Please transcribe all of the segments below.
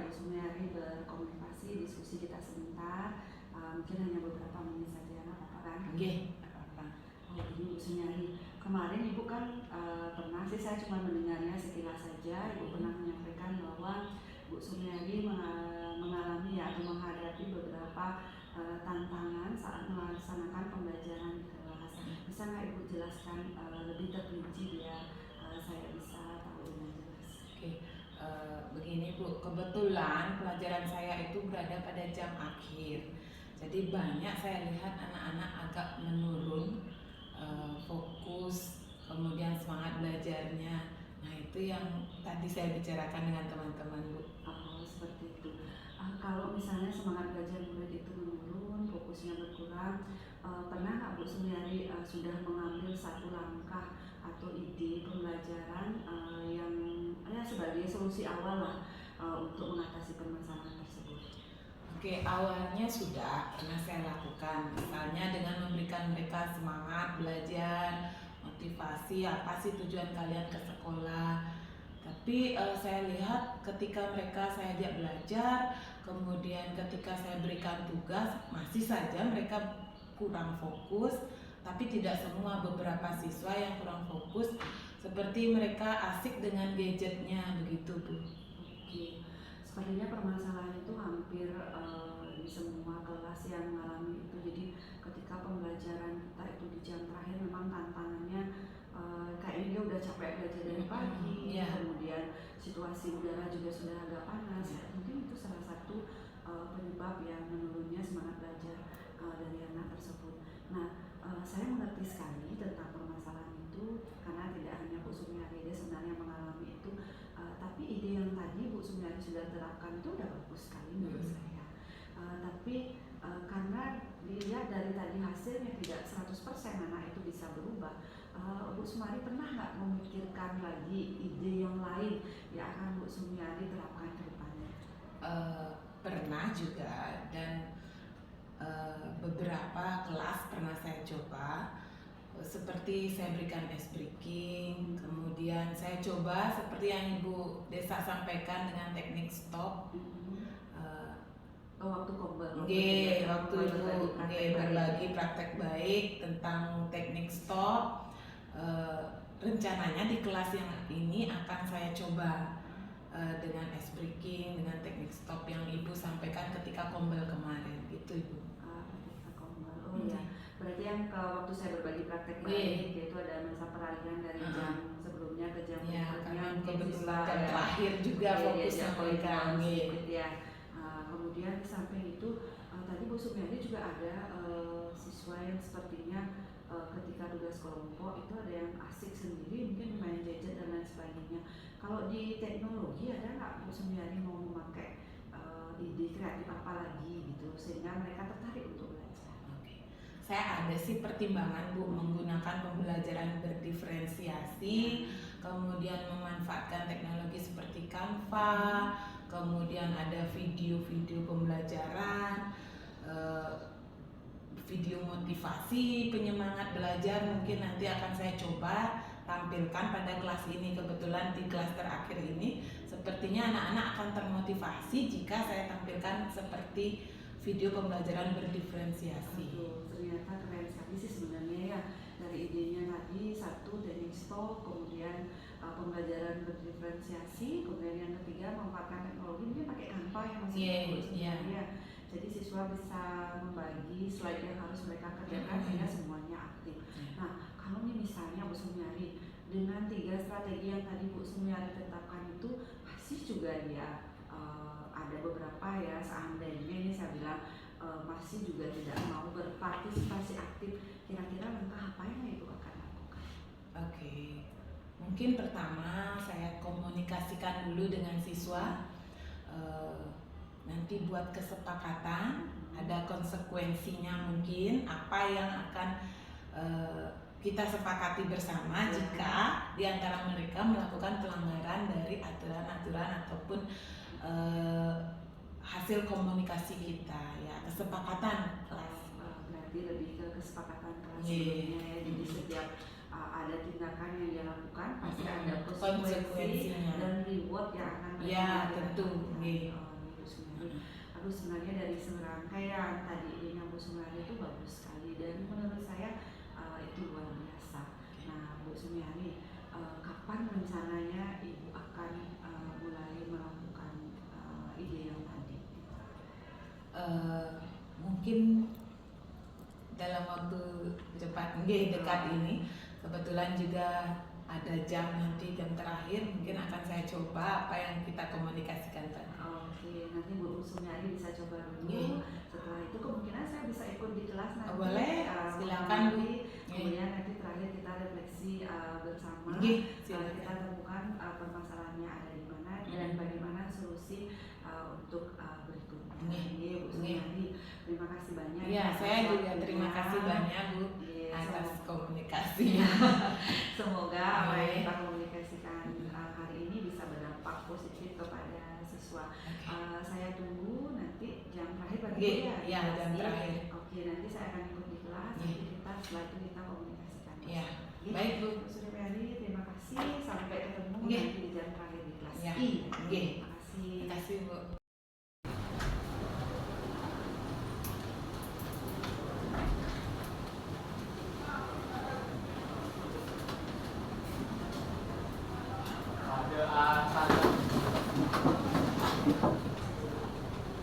Bu Sumiari berkomunikasi, diskusi kita sebentar, mungkin hanya beberapa menit saja, nggak apa-apa kan? Nggih, apa-apa. Oh, ini Bu Sumiari, kemarin Ibu kan pernah sih, saya cuma mendengarnya sekilas saja, Ibu pernah menyampaikan bahwa Bu Sumiari mengalami atau menghadapi beberapa tantangan saat melaksanakan pembelajaran di kelas. Bisa nggak Ibu jelaskan lebih terperinci biar saya bisa tahu dengan jelas? Oke, begini Bu, kebetulan pelajaran saya itu berada pada jam akhir. Jadi banyak saya lihat anak-anak agak menurun fokus, kemudian semangat belajarnya. Nah itu yang tadi saya bicarakan dengan teman-teman Bu. Oh, seperti itu. Kalau misalnya semangat belajar murid itu menurun, fokusnya berkurang, pernah nggak Bu Sumiari sudah mengambil satu langkah atau ide pembelajaran yang sebagai solusi awal lah untuk mengatasi permasalahan tersebut? Oke, awalnya sudah pernah saya lakukan, misalnya dengan memberikan mereka semangat belajar, motivasi, apa sih tujuan kalian ke sekolah. Tapi saya lihat ketika mereka saya ajak belajar, kemudian ketika saya berikan tugas, masih saja mereka kurang fokus. Tapi tidak semua, beberapa siswa yang kurang fokus, seperti mereka asik dengan gadgetnya begitu Bu. Oke, sepertinya permasalahan itu hampir di semua kelas yang mengalami itu. Jadi ketika pembelajaran kita itu di jam terakhir, memang tantangannya kayaknya dia udah capek belajar dari pagi, kemudian situasi udara juga sudah agak panas. Mungkin itu salah satu penyebab yang menurunnya semangat belajar dari anak tersebut. Nah, saya mengerti sekali tentang permasalahan itu karena tidak hanya Bu Sumiari dia sebenarnya mengalami itu, tapi ide yang tadi Bu Sumiari sudah terapkan itu udah bagus sekali menurut saya. Tapi karena dilihat dari tadi hasilnya tidak 100% anak itu bisa berubah, Bu Sumiari pernah nggak memikirkan lagi ide yang lain yang akan Bu Sumiari terapkan ke depannya? Pernah juga, dan beberapa kelas pernah saya coba, seperti saya berikan ice breaking, kemudian saya coba seperti yang Ibu Desa sampaikan dengan teknik stop. Waktu kombel, waktu Ibu berbagi praktek baik tentang teknik stop. Rencananya di kelas yang ini akan saya coba dengan ice breaking, dengan teknik stop yang Ibu sampaikan ketika kombel kemarin, gitu Ibu. Ketika kombel, oh iya. Berarti yang waktu saya berbagi praktek baik, yaitu ada masa peralihan dari jam sebelumnya ke jam berikutnya. Kebetulan jam terakhir juga fokusnya kami. Kemudian di samping itu tadi Bu Sumiari juga ada siswa yang sepertinya ketika tugas kelompok itu ada yang asik sendiri, mungkin main gadget dan lain sebagainya. Kalau di teknologi ada nggak Bu Sumiari mau memakai ide kreatif apa lagi gitu sehingga mereka tertarik untuk belajar? Saya ada sih pertimbangan Bu, menggunakan pembelajaran berdiferensiasi, kemudian memanfaatkan teknologi seperti Canva, kemudian ada video-video pembelajaran, video motivasi, penyemangat belajar, mungkin nanti akan saya coba tampilkan pada kelas ini. Kebetulan di kelas terakhir ini sepertinya anak-anak akan termotivasi jika saya tampilkan seperti video pembelajaran berdiferensiasi. Ternyata keren sekali sih sebenarnya ya, dari idenya tadi satu teknik stop, kemudian pembelajaran berdiferensiasi, kemudian yang ketiga memanfaatkan teknologi, mungkin pakai Canva yang masih ya. Jadi siswa bisa membagi slide yang harus mereka kerjakan sehingga semuanya aktif. Nah, kalau nih misalnya Bu Sumiari dengan 3 strategi yang tadi Bu Sumiari tetapkan itu masih juga dia ada beberapa ya, seandainya ini saya bilang masih juga tidak mau berpartisipasi aktif, kira-kira langkah apa yang Ibu akan lakukan? Oke, mungkin pertama saya komunikasikan dulu dengan siswa, nanti buat kesepakatan, ada konsekuensinya mungkin apa yang akan kita sepakati bersama jika di antara mereka melakukan pelanggaran dari aturan-aturan ataupun hasil komunikasi kita, ya kesepakatan kelas. Berarti lebih ke kesepakatan kelas sebelumnya ya. Jadi setiap ada tindakan yang dia lakukan pasti ada konsekuensinya dan reward yang akan tentu. dekat ini. Kebetulan juga ada jam nanti, jam terakhir, mungkin akan saya coba apa yang kita komunikasikan tadi. Oke, nanti Bu Sumiati bisa coba dulu. Nggih. Setelah itu kemungkinan saya bisa ikut di kelas nanti. Boleh, silakan Bu. Kemudian nanti terakhir kita refleksi bersama. Nggih, Kita silakan. temukan permasalahannya ada di mana dan bagaimana solusi untuk berikutnya. Nggih. Bu Sumiati, terima kasih banyak. Iya, saya juga terima kasih banyak Bu atas komunikasinya. Semoga apa yang kita komunikasikan hari ini bisa berdampak positif kepada siswa. Saya tunggu nanti jam terakhir bagi ya, jam terakhir. Oke, nanti saya akan ikut di kelas. Nanti kita setelah itu kita komunikasikan. Ya, baik Bu. Suryapadi, terima kasih. Sampai ketemu Nggih. nanti di jam terakhir di kelas. Ya. Terima kasih. Terima kasih Bu.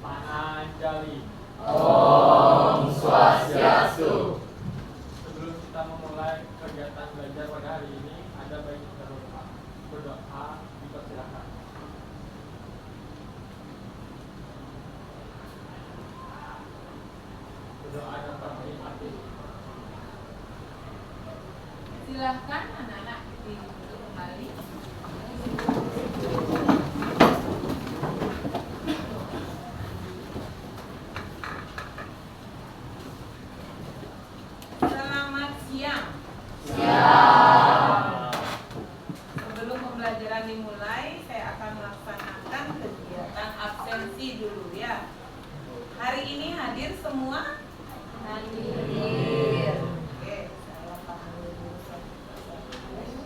Pananjali. Om Swastiastu. Sebelum kita memulai kegiatan belajar pada hari ini, ada baiknya kita berdoa, dipersilakan. Berdoa dan berhati. Silahkan anak-anak duduk kembali. Selamat siang. Sebelum pembelajaran dimulai, saya akan melaksanakan kegiatan absensi dulu ya. Hari ini hadir semua? Hadir. Oke, saya panggil dulu satu-satu.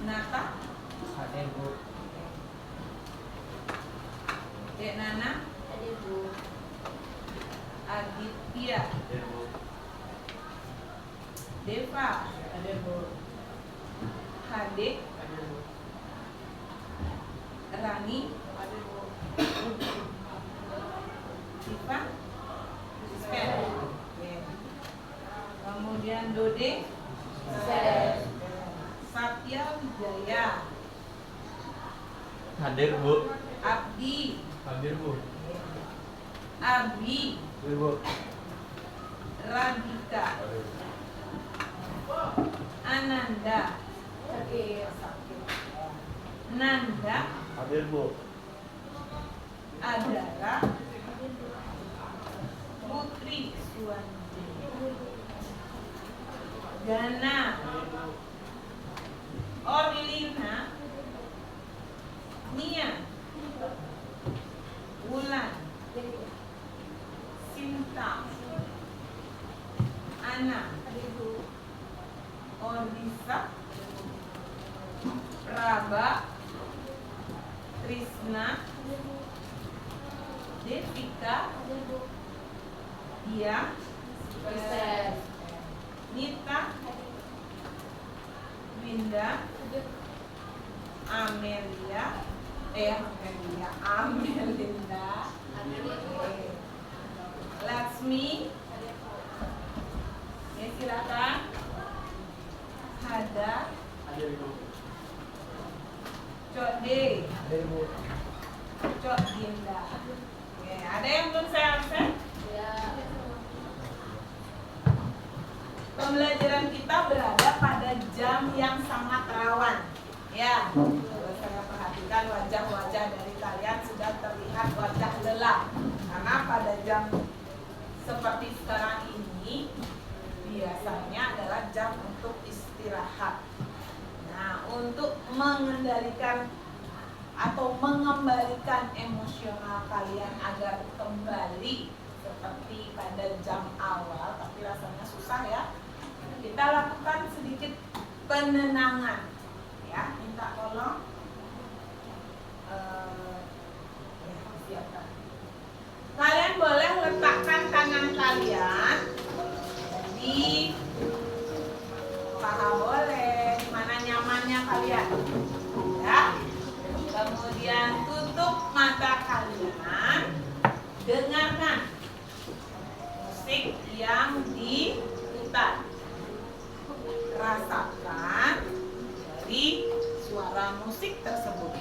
Nata? Hadir Bu. Dek Nana? Hadir Bu. Aditya? Hadir Bu. Deva? Hadir Bu. Hade? Hadir Bu. Rani? Hadir Bu. Siva? Sister? Oke. Kemudian Dode? Sister. Satya Wijaya? Hadir Bu. Abdi? Hadir Bu. Abi? Hadir Bu. Radhika? Ananda? Hadir. Nanda? Hadir Bu. Adara? Putri Suwandi? Gana? Orlina? Nia? Wulan? Sinta? Ana? Odisa? Praba? Trisna? Devika? Dia? Sister. Nita? Winda? Amelia? Amelinda? Laksmi? Ya, silakan. Hada? Hadir Bu. Code? Hadir Bu. Cok Dinda. Oke, ada yang belum saya absen? Ya. Pembelajaran kita berada pada jam yang sangat rawan. Ya, kalau saya perhatikan wajah-wajah dari kalian sudah terlihat wajah lelah. Karena pada jam seperti sekarang ini biasanya adalah jam untuk istirahat. Nah, untuk mengendalikan atau mengembalikan emosional kalian agar kembali seperti pada jam awal, tapi rasanya susah ya. Kita lakukan sedikit penenangan, ya. Minta tolong. Ya, siapkan. Kalian boleh letakkan tangan kalian di paha boleh, di mana nyamannya kalian, ya. Kemudian tutup Untuk mata kalian, dengarkan musik yang diputar. Rasakan dari suara musik tersebut.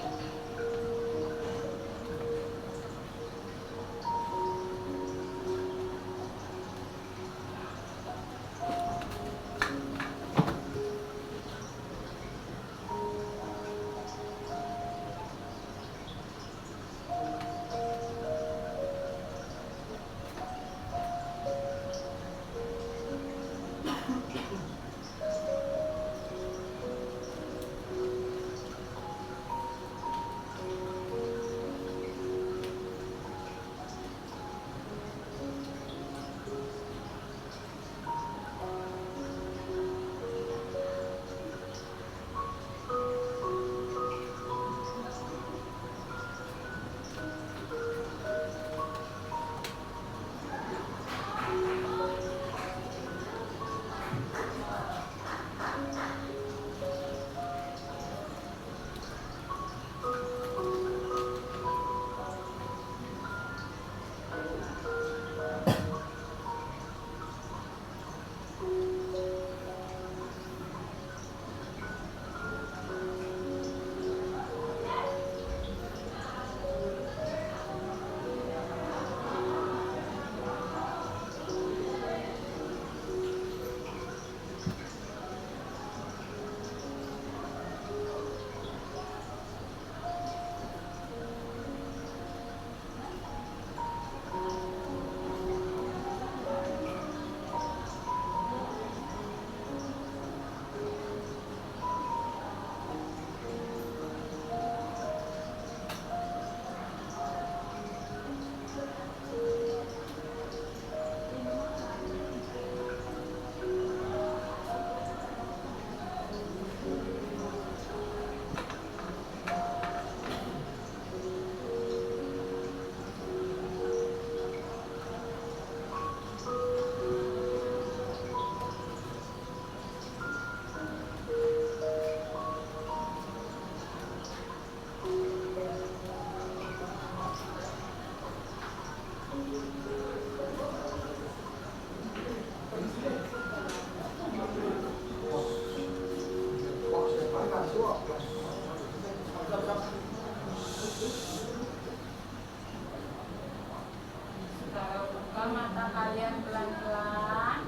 Sekarang buka mata kalian pelan-pelan.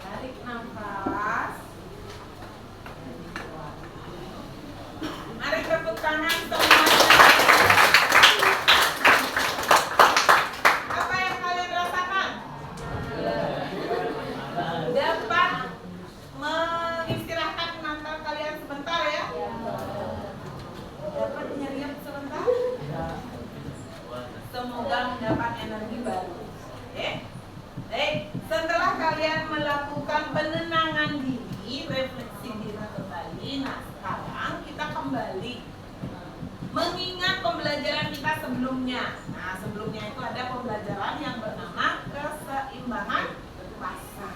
Tarik nafas. Mari tepuk tangan semuanya. Apa yang kalian rasakan? Dapat mengistirahatkan mata kalian sebentar ya? Dapat nyeriap sebentar? Semoga mendapat energi baru. Oke? Baik, setelah kalian melakukan penenangan diri, refleksi diri kembali. Nah, sekarang kita kembali mengingat pembelajaran kita sebelumnya. Nah, sebelumnya itu ada pembelajaran yang bernama keseimbangan pasar.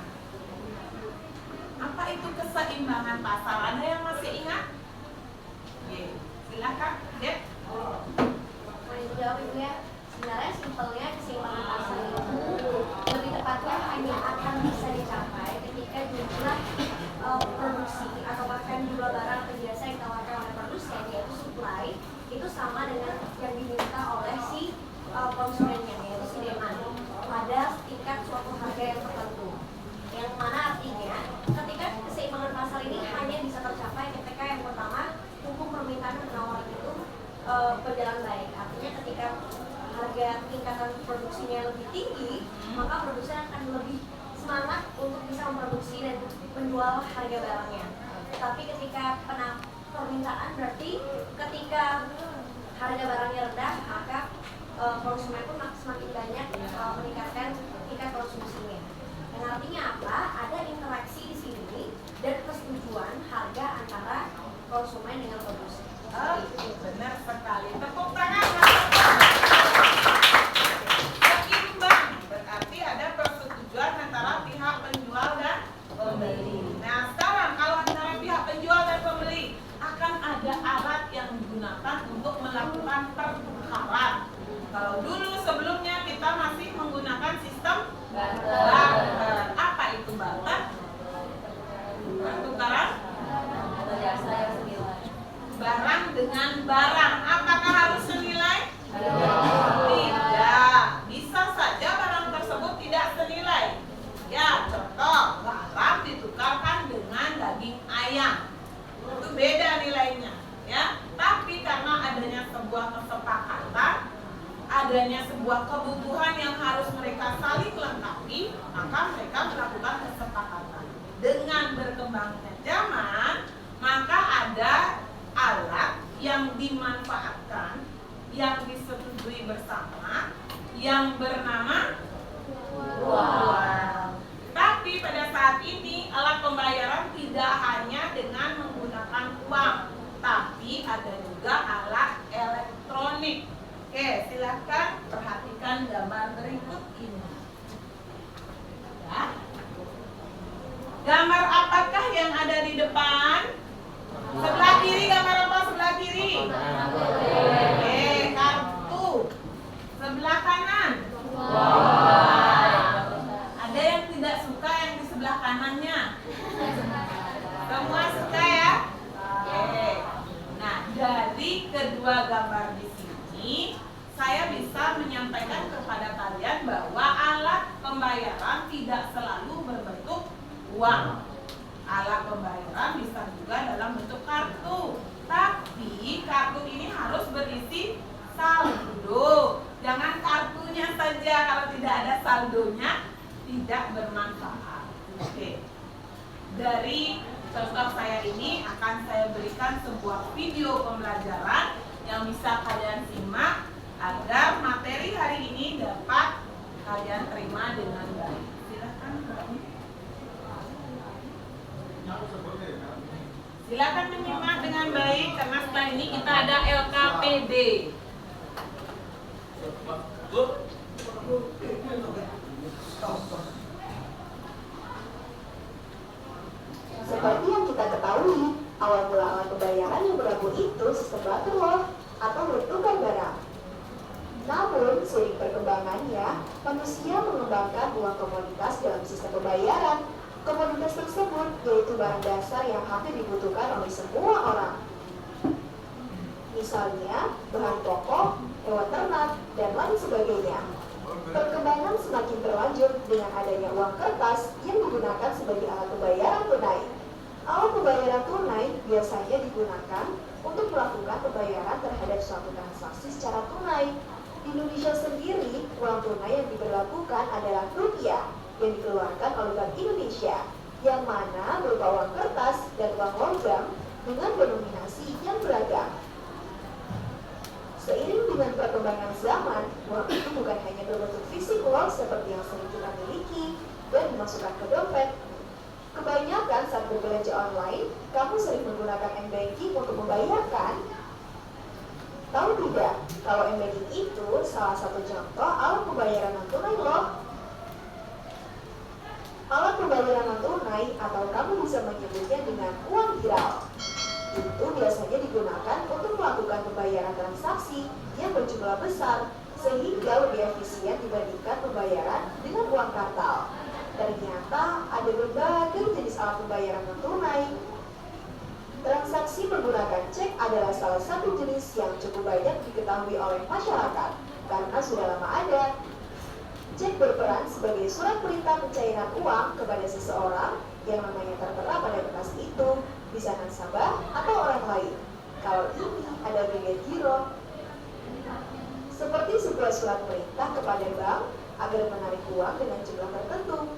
Apa itu keseimbangan pasar? Ada yang masih ingat? Oke, silakan, Dek. Boleh dijawab Ibu ya? Sebenarnya simpelnya keseimbangan pasar itu lebih tepatnya hanya akan bisa dicapai ketika jumlah produksi atau bahkan jumlah barang atau jasa yang ditawarkan oleh produsen, yaitu supply, itu sama dengan yang diminta oleh si konsumennya, yaitu si demand, pada tingkat suatu harga yang tertentu. Yang mana artinya ketika keseimbangan pasar ini hanya bisa tercapai ketika yang pertama hukum permintaan dan penawaran itu berjalan baik. Artinya ketika harga tingkatan produksinya lebih tinggi, maka produsen akan lebih semangat untuk bisa memproduksi dan menjual harga barangnya. Tapi ketika permintaan, berarti ketika harga barangnya rendah, maka konsumen pun semakin banyak meningkatkan tingkat konsumsinya. Dan artinya apa? Ada interaksi di sini dan persetujuan harga antara konsumen dengan produsen. Oke, benar sekali. Tepuk tangan. Seimbang, berarti ada persetujuan antara pihak penjual dan pembeli. Nah, sekarang kalau antara pihak penjual dan pembeli akan ada alat yang digunakan untuk melakukan dengan barang, apakah harus senilai? Tidak. Bisa saja barang tersebut tidak senilai. Ya, contoh, garam ditukarkan dengan daging ayam. Itu beda nilainya, ya. Tapi karena adanya sebuah kesepakatan, adanya sebuah kebutuhan yang harus mereka saling lengkapi, maka mereka melakukan kesepakatan. Dengan berkembangnya zaman, maka ada alat yang dimanfaatkan, yang disetujui bersama, yang bernama uang. Tapi pada saat ini alat pembayaran tidak hanya dengan menggunakan uang, tapi ada juga alat elektronik. Oke, silahkan perhatikan gambar berikut ini. Ya. Gambar apakah yang ada di depan? Sebelah kiri, gambar apa sebelah kiri? Oke, kartu. Sebelah kanan. Ada yang tidak suka yang di sebelah kanannya? Semua suka ya? Oke. Nah, dari kedua gambar di sini, saya bisa menyampaikan kepada kalian bahwa alat pembayaran tidak selalu berbentuk uang. Alat pembayaran bisa juga dalam bentuk kartu. Tapi kartu ini harus berisi saldo. Jangan kartunya saja, kalau tidak ada saldonya tidak bermanfaat. Oke. Dari contoh saya ini akan saya berikan sebuah video pembelajaran yang bisa kalian simak agar materi hari ini dapat kalian terima dengan baik. Silakan Mbak. Silakan menyimak dengan baik karena setelah ini kita ada LKPD. Seperti yang kita ketahui, awal mula alat pembayaran yang berlaku itu sistem barter loh, atau bertukar barang. Namun, seiring perkembangannya, manusia mengembangkan uang komoditas dalam sistem pembayaran. Komoditas tersebut yaitu barang dasar yang hampir dibutuhkan oleh semua orang. Misalnya, bahan pokok, hewan ternak, dan lain sebagainya. Perkembangan semakin berlanjut dengan adanya uang kertas yang digunakan sebagai alat pembayaran tunai. Alat pembayaran tunai biasanya digunakan untuk melakukan pembayaran terhadap suatu transaksi secara tunai. Di Indonesia sendiri, uang tunai yang diberlakukan adalah rupiah yang dikeluarkan oleh Bank Indonesia, yang mana berupa uang kertas dan uang logam dengan denominasi yang beragam. Seiring dengan perkembangan zaman, uang itu bukan hanya berbentuk fisik uang seperti yang sering kita miliki dan dimasukkan ke dompet. Kebanyakan saat berbelanja online, kamu sering menggunakan m-banking untuk membayarkan. Tahu tidak, kalau m-banking itu salah satu contoh alat pembayaran non tunai loh. Alat pembayaran non tunai atau kamu bisa menyebutnya dengan uang viral. Itu biasanya digunakan untuk melakukan pembayaran transaksi yang berjumlah besar sehingga lebih efisien dibandingkan pembayaran dengan uang kartal. Ternyata ada berbagai jenis alat pembayaran non tunai. Transaksi menggunakan cek adalah salah satu jenis yang cukup banyak diketahui oleh masyarakat karena sudah lama ada. Cek berperan sebagai surat perintah pencairan uang kepada seseorang yang namanya tertera pada kertas itu, bisa nasabah atau orang lain. Kalau ini ada bilet giro, seperti sebuah surat perintah kepada bank agar menarik uang dengan jumlah tertentu.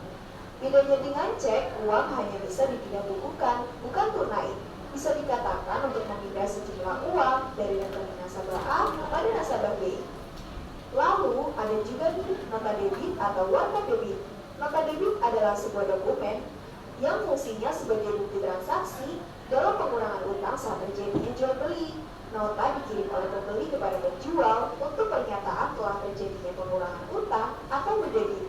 Bedanya dengan cek, uang hanya bisa dipindah bukukan, bukan tunai. Bisa dikatakan untuk memindah sejumlah uang dari rekening nasabah A kepada nasabah B. Lalu ada juga nih nota debit atau warna debit. Nota debit adalah sebuah dokumen yang fungsinya sebagai bukti transaksi dalam pengurangan utang saat terjadinya jual beli. Nota dikirim oleh pembeli kepada penjual untuk pernyataan telah terjadinya pengurangan utang atau mendebit.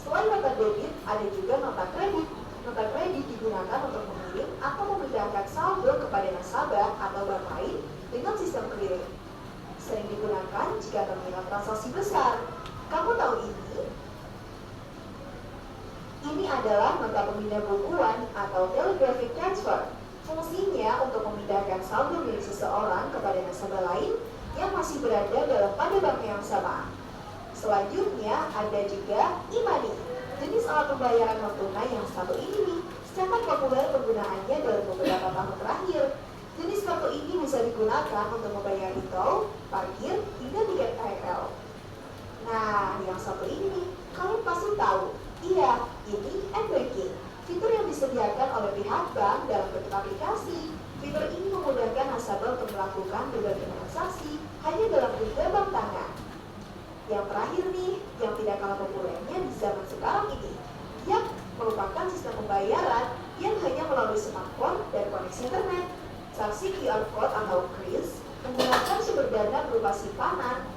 Selain nota debit, ada juga nota kredit. Nota kredit digunakan untuk mengirim atau memindahkan saldo kepada nasabah atau bank lain dengan sistem clearing. Sering digunakan jika terminal transaksi besar. Kamu tahu ini? Ini adalah nota pemindah bukuan atau telegraphic transfer. Fungsinya untuk memindahkan menukarkan saldo milik seseorang kepada nasabah lain yang masih berada dalam pada bank yang sama. Selanjutnya ada juga e-money, jenis alat pembayaran non tunai yang satu ini nih sangat populer penggunaannya dalam beberapa tahun terakhir. Jenis kartu ini bisa digunakan untuk membayar tol, parkir, hingga tiket KRL. Nah, yang satu ini nih, kalian pasti tahu. Iya, ini m-banking, fitur yang disediakan oleh pihak bank dalam bentuk aplikasi. Fitur ini memudahkan nasabah untuk melakukan berbagai transaksi hanya dalam genggaman tangan. Yang terakhir nih, yang tidak kalah populernya di zaman sekarang ini, yang merupakan sistem pembayaran yang hanya melalui smartphone dan koneksi internet. Transaksi QR Code atau KRIS menggunakan sumber dana berupa simpanan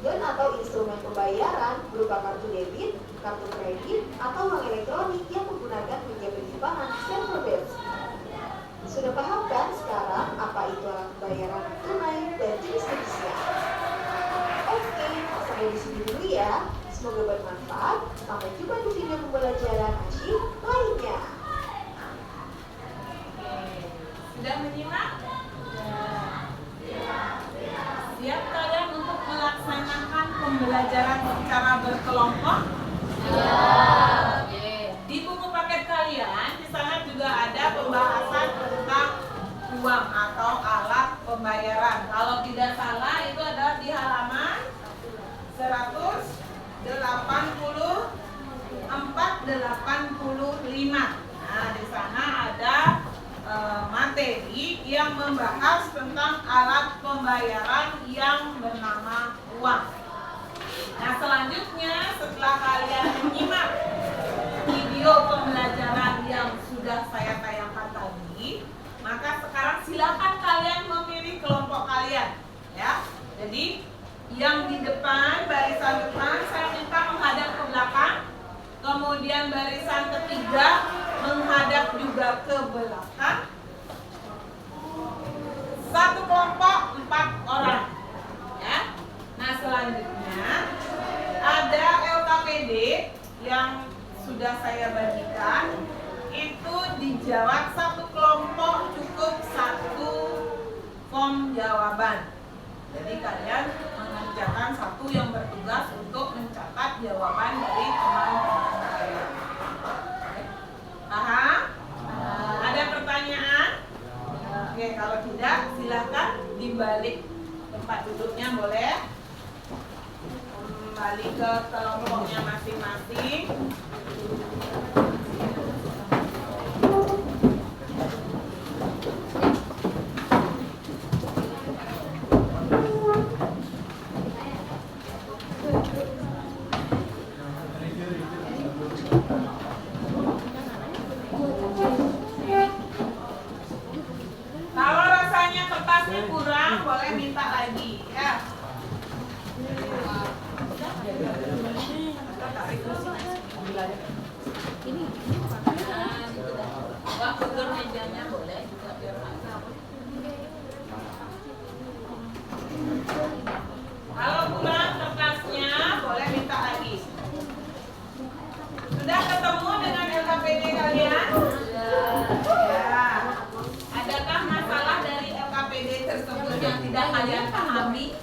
dan atau instrumen pembayaran berupa kartu debit, kartu kredit, atau uang elektronik yang menggunakan media penyimpanan server based. Sudah paham kan sekarang apa itu alat pembayaran tunai dan jenis-jenisnya? Oke, sampai di sini dulu ya. Semoga bermanfaat. Sampai jumpa di video pembelajaran asyik lainnya. Sudah menyimak? Siap kalian untuk melaksanakan pembelajaran secara berkelompok? Di buku paket kalian, di sana juga ada pembahasan tentang uang atau alat pembayaran. Kalau tidak salah itu adalah di halaman 184-85. Nah, di sana ada materi yang membahas tentang alat pembayaran yang bernama uang. Nah, selanjutnya setelah kalian menyimak video pembelajaran yang sudah saya tayangkan tadi, maka sekarang silakan kalian memilih kelompok kalian, ya. Jadi yang di depan, barisan depan, saya minta menghadap ke belakang. Kemudian barisan ketiga menghadap juga ke belakang. Satu kelompok 4 orang, ya. Nah, selanjutnya ada LKPD yang sudah saya bagikan. Itu dijawab satu kelompok cukup 1 form jawaban. Jadi kalian mengerjakan satu yang bertugas untuk mencatat jawaban dari teman-teman kalian. Paham? Ada pertanyaan? Oke, kalau tidak silahkan dibalik tempat duduknya, boleh. Kembali ke kelompoknya masing-masing. Kalau rasanya kertasnya kurang, boleh minta lagi, ya. Wah, betul mejanya boleh juga biar mantap. Kalau kurang kertasnya, boleh minta lagi. Sudah ketemu dengan LKPD kalian? Ya. Adakah masalah dari LKPD tersebut yang tidak kalian pahami?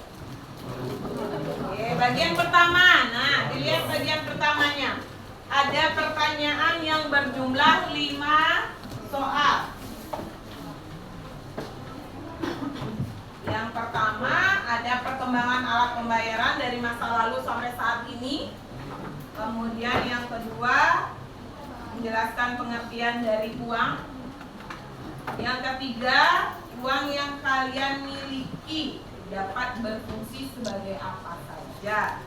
Oke, bagian pertama. Nah, dilihat bagian pertamanya. Ada pertanyaan yang berjumlah 5 soal. Yang pertama, ada perkembangan alat pembayaran dari masa lalu sampai saat ini. Kemudian yang kedua, menjelaskan pengertian dari uang. Yang ketiga, uang yang kalian miliki dapat berfungsi sebagai apa saja.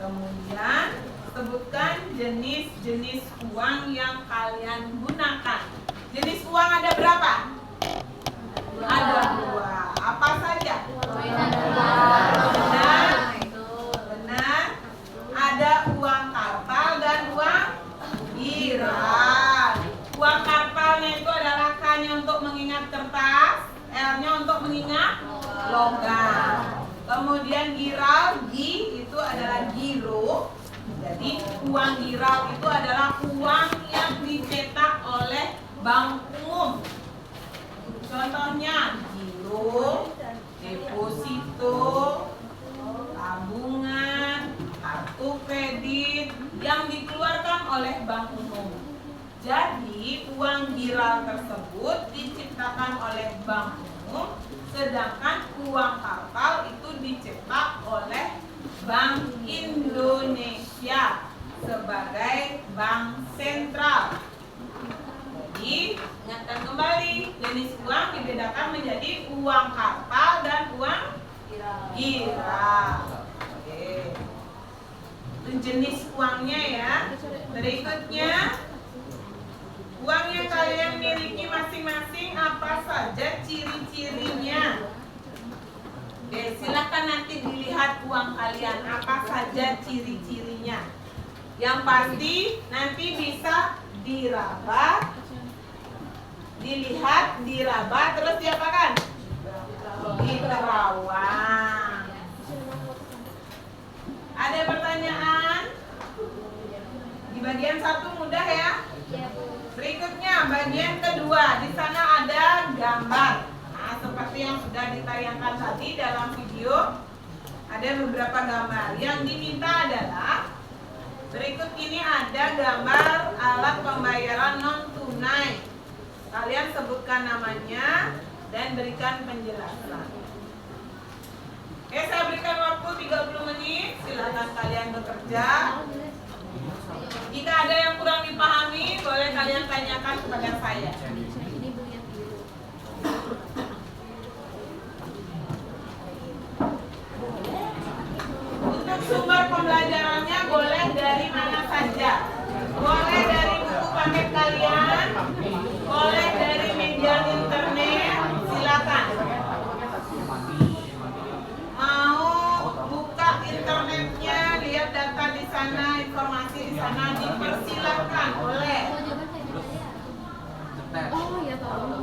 Kemudian, sebutkan jenis-jenis uang yang kalian gunakan. Jenis uang ada berapa? Ada 2. Apa saja? Benar. Ada uang kartal dan uang giral. Uang kartalnya itu adalah K-nya untuk mengingat kertas, L-nya untuk mengingat logam. Kemudian giral, G itu adalah giro. Jadi uang giral itu adalah uang yang dicetak oleh bank umum. Contohnya giro, deposito, tabungan, kartu kredit yang dikeluarkan oleh bank umum. Jadi uang giral tersebut diciptakan oleh bank umum, sedangkan uang kartal itu dicetak oleh Bank Indonesia sebagai bank sentral. Jadi ingatkan kembali, jenis uang dibedakan menjadi uang kartal dan uang giral. Oke. Itu jenis uangnya ya. Berikutnya, uang yang kalian miliki masing-masing apa saja ciri-cirinya? Oke, silakan nanti dilihat uang kalian apa saja ciri-cirinya. Yang pasti nanti bisa diraba, dilihat, diraba, terus diapakan? Diterawang. Ada pertanyaan? Di bagian 1 mudah ya? Berikutnya bagian kedua, di sana ada gambar. Nah, seperti yang sudah ditayangkan tadi dalam video, ada beberapa gambar. Yang diminta adalah berikut ini ada gambar alat pembayaran non tunai. Kalian sebutkan namanya dan berikan penjelasan. Oke, saya berikan waktu 30 menit. Silakan kalian bekerja. Jika ada yang kurang dipahami, boleh kalian tanyakan kepada saya. Untuk sumber pembelajarannya boleh dari mana saja. Boleh dari buku paket kalian, boleh dari media internet, silakan. Mau buka internetnya, lihat data di sana, informasi di sana, dipersilakan, boleh. Oh ya tahu.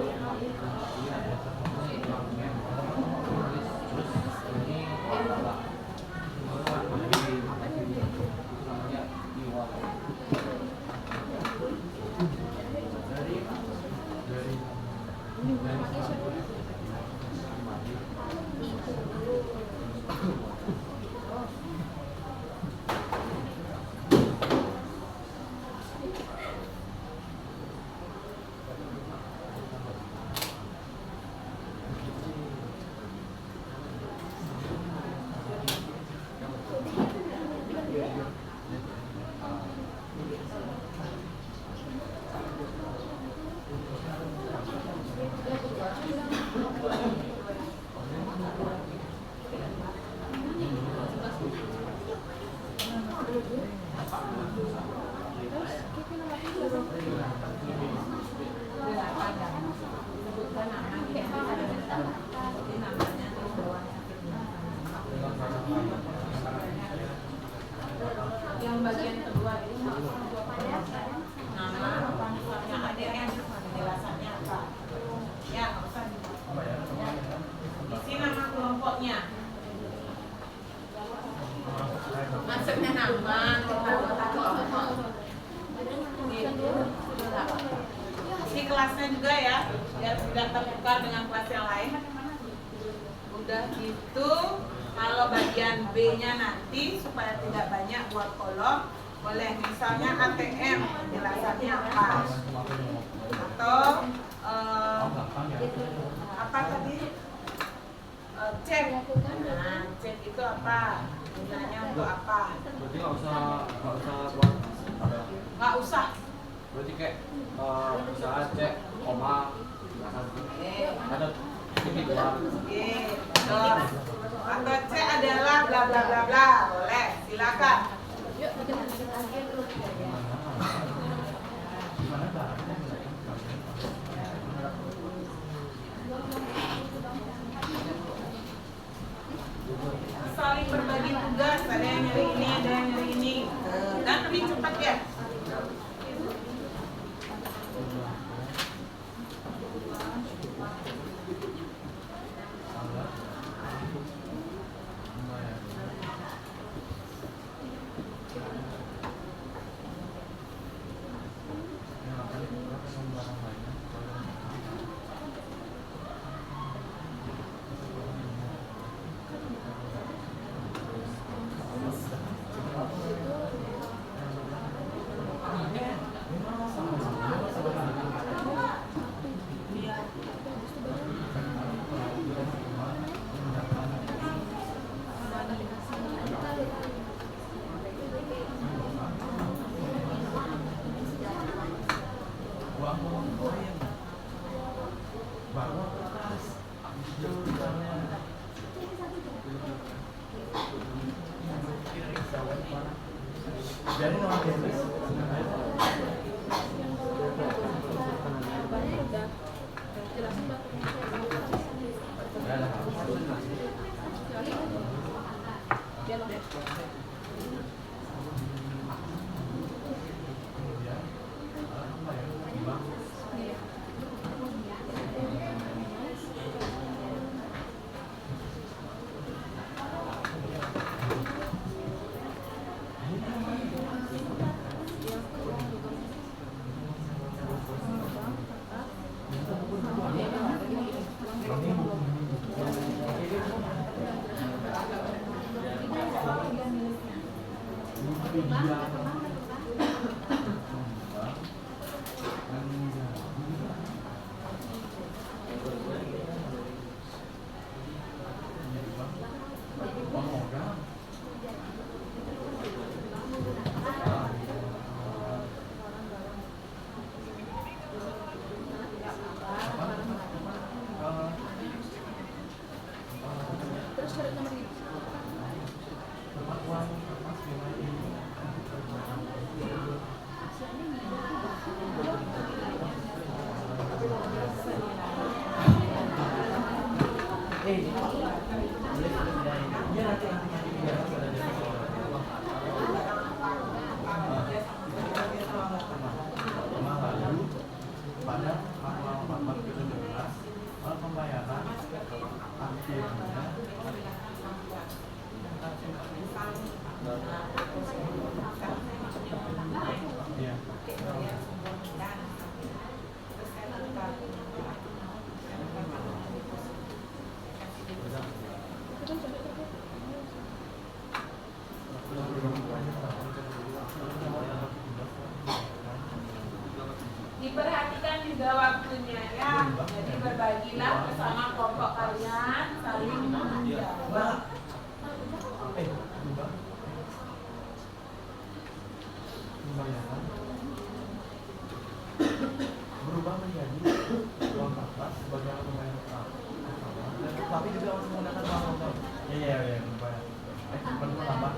Yang bagian kedua ini nama panggilannya ADN, penjelasannya apa? Ya, nggak usah. Isi nama kelompoknya. Maksudnya nama kelompok. Isi kelasnya juga ya, biar tidak tertukar dengan kelas yang lain. Udah gitu. Kalau bagian B-nya nanti supaya tidak banyak buat kolom, boleh misalnya ATM, penjelasannya apa? Atau apa tadi? Cek. Nah, cek itu apa? Gunanya untuk apa? Berarti nggak usah buat ada. Nggak usah. Berarti kayak misalnya cek koma ada titik dua. Oke, terus atau C adalah bla bla bla bla, boleh, silakan. Saling berbagi tugas, ada yang nyari ini, ada yang nyari ini, dan lebih cepat ya. pada tanggal 14 ke 17 pembayaran akhirnya ya. Diperhatikan juga waktunya ya. Jadi berbagilah bersama kelompok kalian, saling menjawab. Pembayaran berubah menjadi uang kertas sebagai alat pembayaran pertama, tapi juga untuk menggunakan uang lokal. Iya, berubah. Perlu tambah.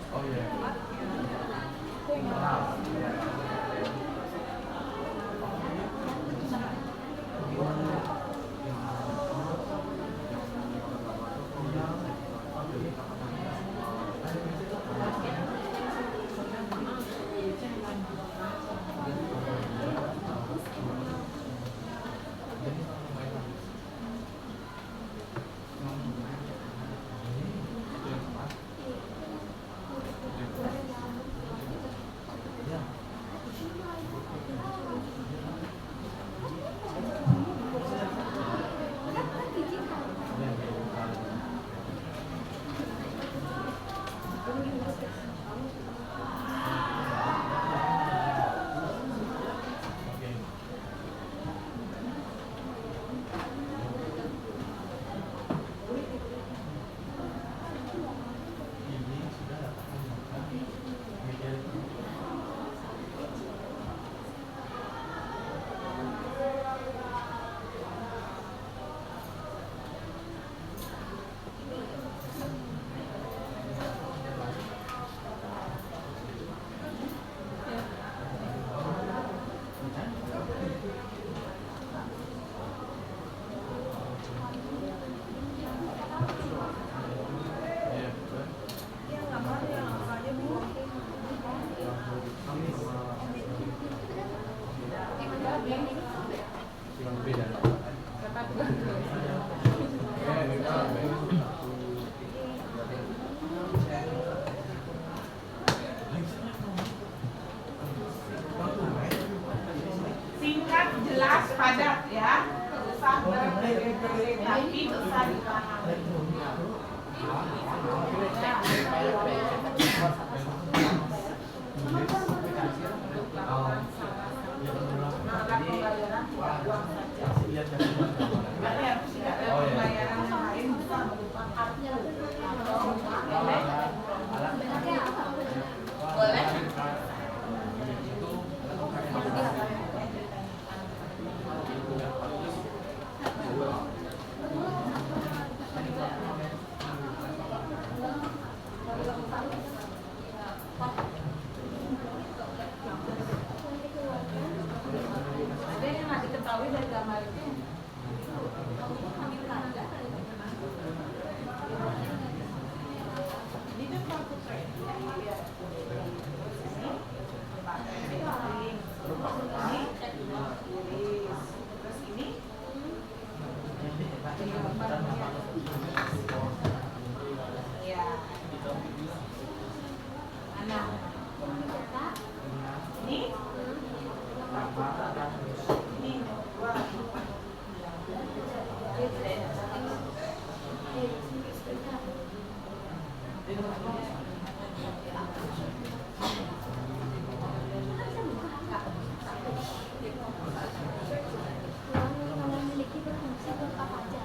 Oh iya. Singkat, jelas, padat ya. Usah bertele-tele, tapi bisa dipahami. Berarti harus tidak ada pembayaran yang lain bisa berupa kartu atau boleh. Ada yang nggak diketahui dari gambar itu? Ini kan kartu kredit. Terus ini ya. Mana? Ini? Ini dua. Uang yang memiliki berfungsi untuk apa aja?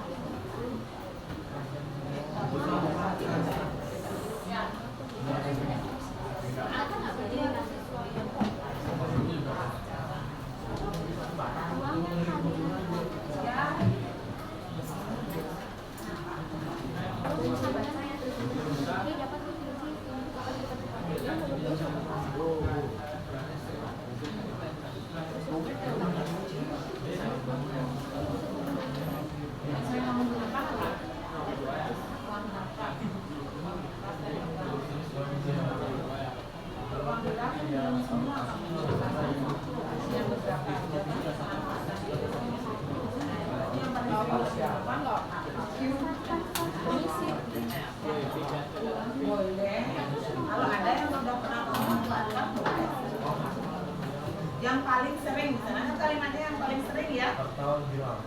ya. Atau bilang.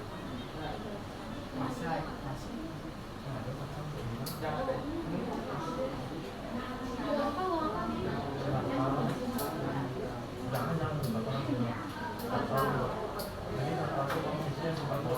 Masih. Jangan deh. Jangan jadi atau kondisinya sempat ya.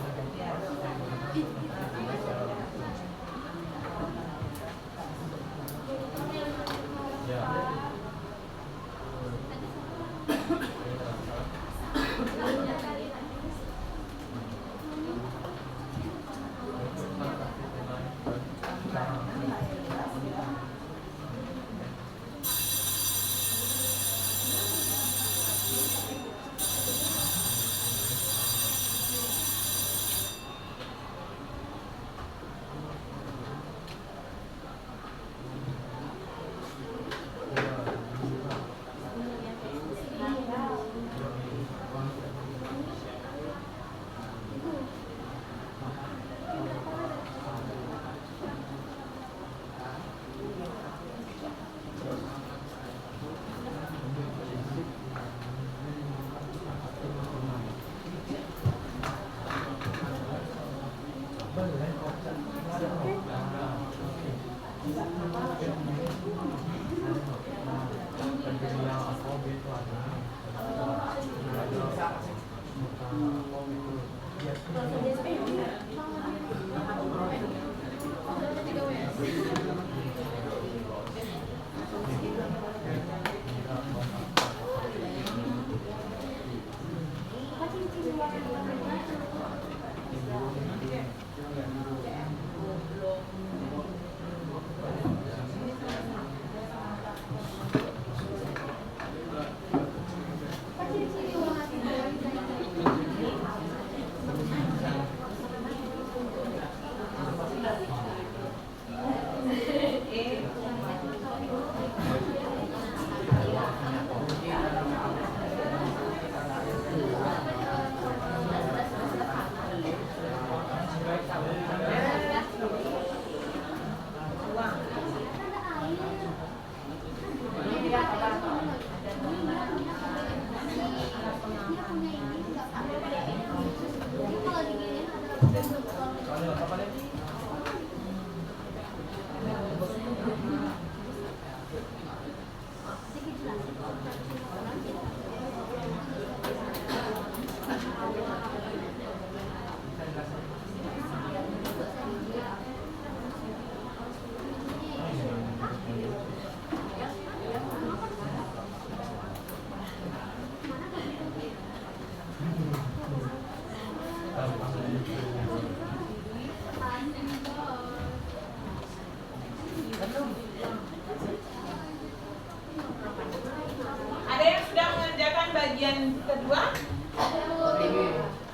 Ada yang sudah mengerjakan bagian kedua?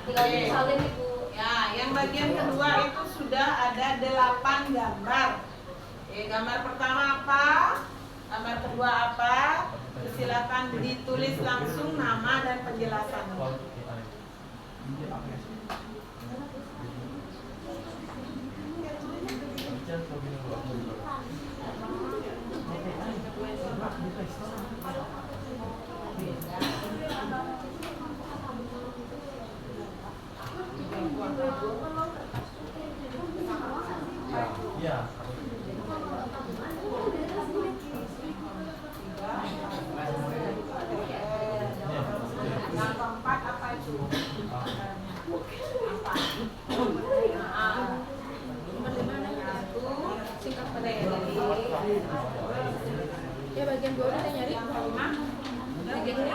Tinggal disalin Ibu. Ya, yang bagian kedua itu sudah ada 8 gambar. Gambar pertama apa? Gambar kedua apa? Silakan ditulis langsung nama dan penjelasannya. Ya. Yang keempat apa itu? Singkat pendek. Ya bagian bawah kita nyari. Ini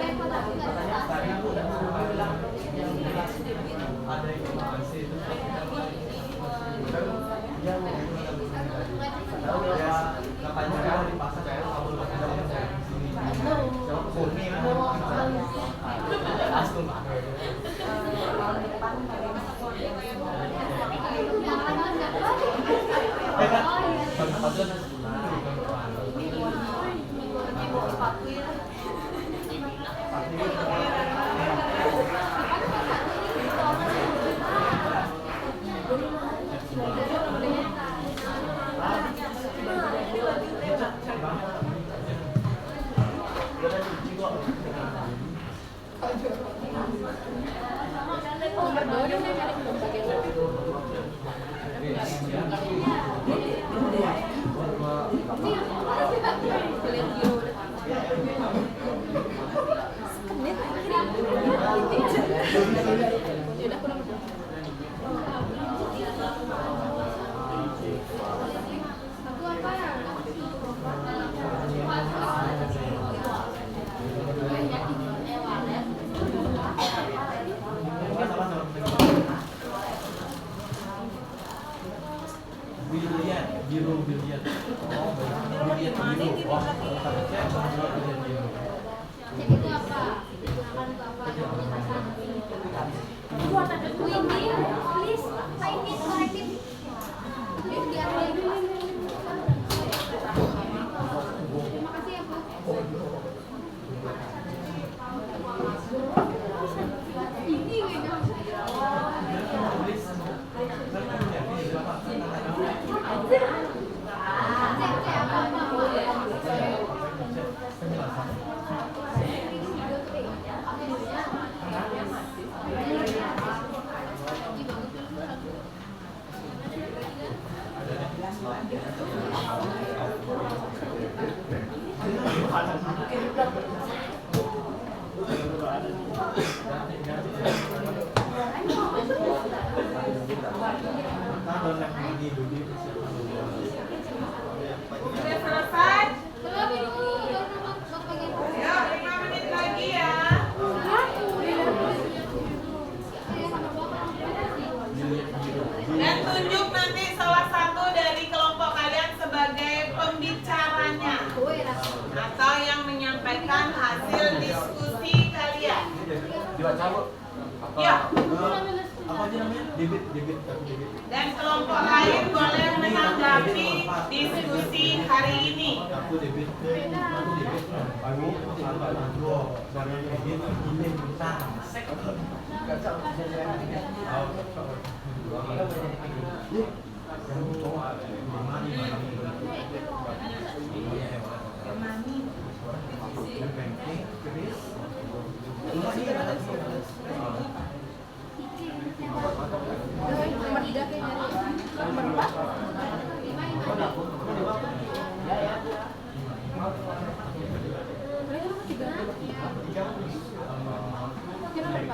katanya tadi aku udah bilang yang ada yang AC itu ya tahu ya katanya kalau di pasar saya kalau ada yang di sini kalau kurni asal biru biliar. Oh, biliar biru. Wah, tapi saya biliar biru. Cek itu apa? Digunakan untuk apa? Windy, please, I need corrective. Biar terima kasih ya, Bu. Ini Udah selesai? belum ini. Ya, 5 menit lagi ya. Dan tunjuk nanti salah satu dari kelompok kalian sebagai pembicaranya atau yang menyampaikan hasil diskusi kalian. Dibaca, Bu? Ya. Apa aja namanya? Debit. Dan kelompok lain boleh menanggapi diskusi hari ini. Aku debit. Aku dari debit ini minta. Nomor 3 kayaknya. Nomor 4. Kenapa?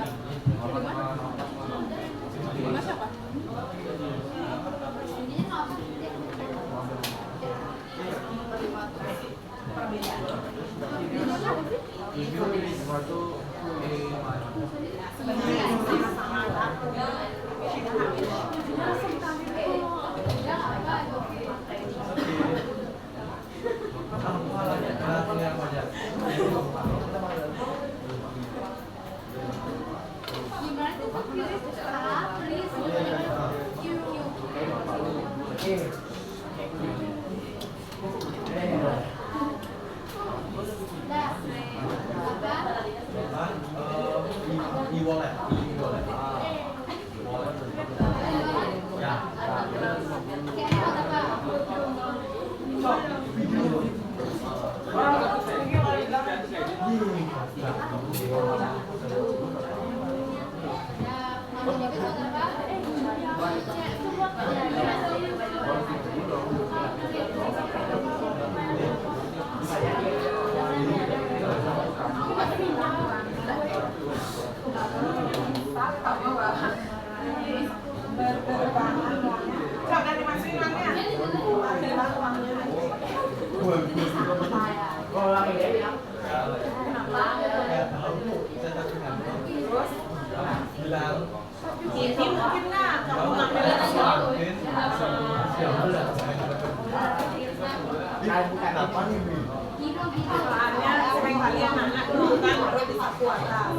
atas.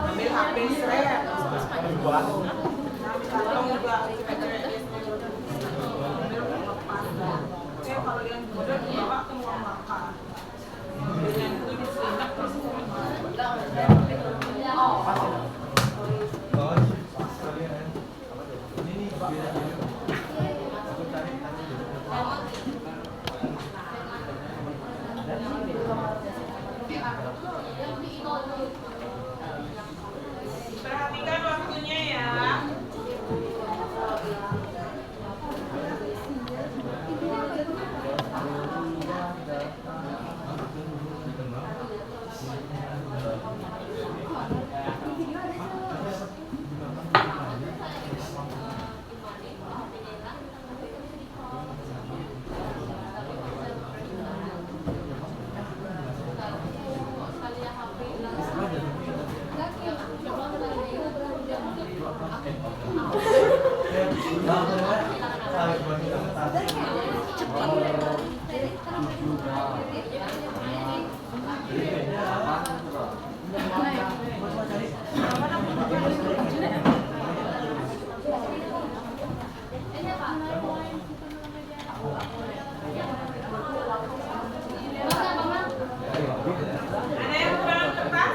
Ambil HP seret. Tolong juga cewek-cewek lepas. Oke, kalau yang bodoh dibawa ke ruang makan. Yang itu diselingkuh terus. Perhatikan waktunya ya. Ada yang kurang kertas?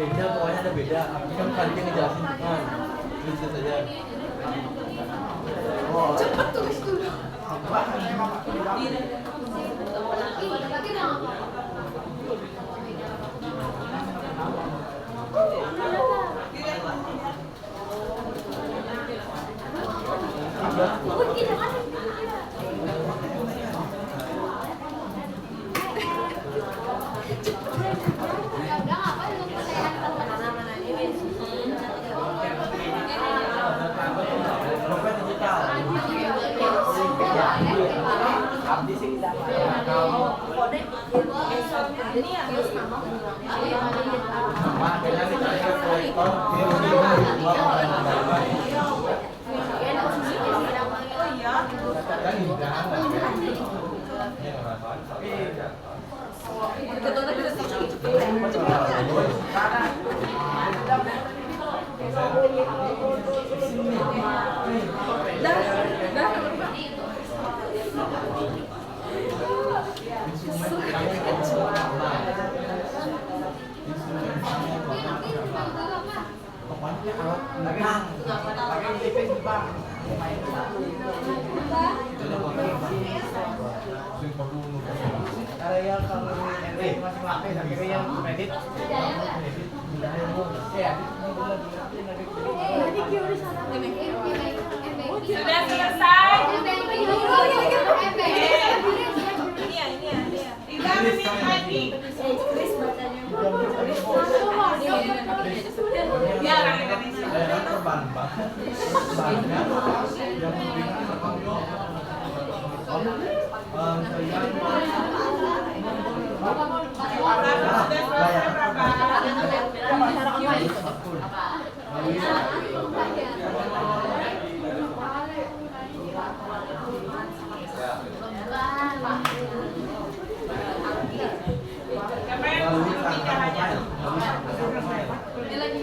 Beda, pokoknya ada beda. Ini kan tadi dia ngejelasin kan. Tulis saja. Cepet tulis dulu. Dompet digital. Abdi sih tidak. Makanya kita lihat kolektor dia dua orang kan pokoknya pakai tipis bang. Area kalau masih lapis tapi yang kredit. Sudah selesai. Tiga menit lagi. Ya, orang Indonesia. Daerah terban bang.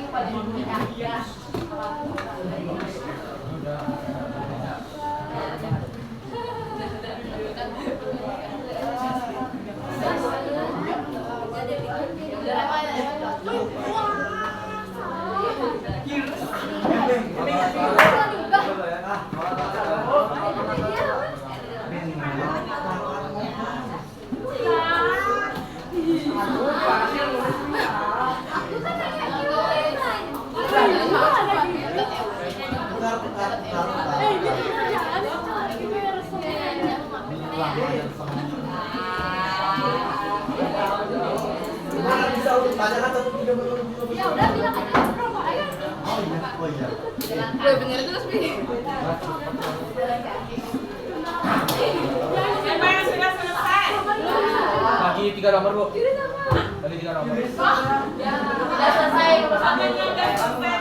Banyak yang memberikan Bener terus, Bi. Siapa yang sudah selesai? Bagi 3 nomor, Bu. Bagi 3 nomor. Sudah selesai. Sampai yang udah selesai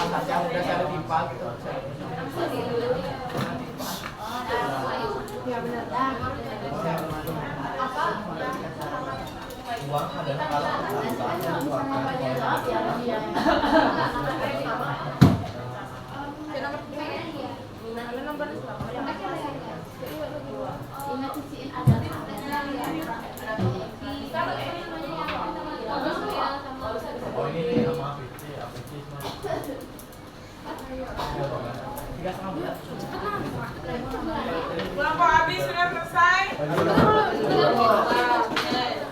Saja udah saya timpa gitu. Uang adalah oh ini sama PC, kelompok habis sudah selesai.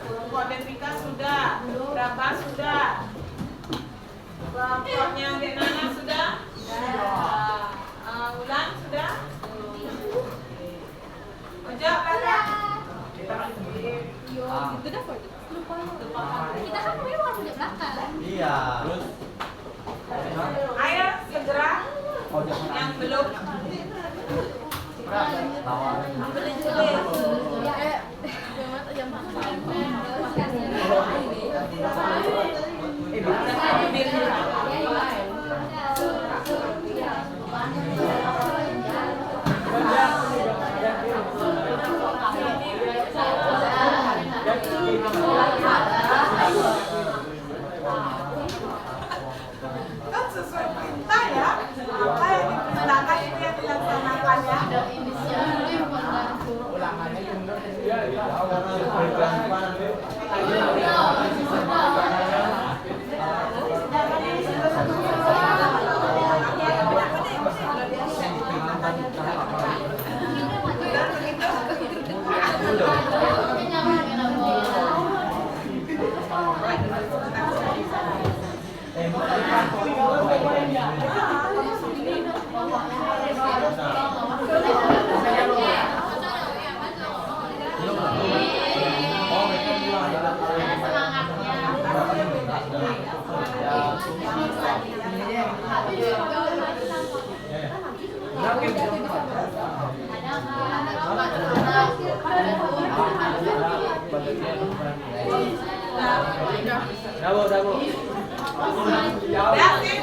Kelompok Devika sudah, Berapa sudah, kelompoknya Denana sudah, Ulan sudah, Ojo kakak. Kita kan punya waktu di belakang. iya. Terus Ayo segera oh jangan yang belum. Kan sesuai perintah ya, apa yang diperintahkan itu yang dilaksanakan ya. ulangannya mundur. Dabu. Udah sih?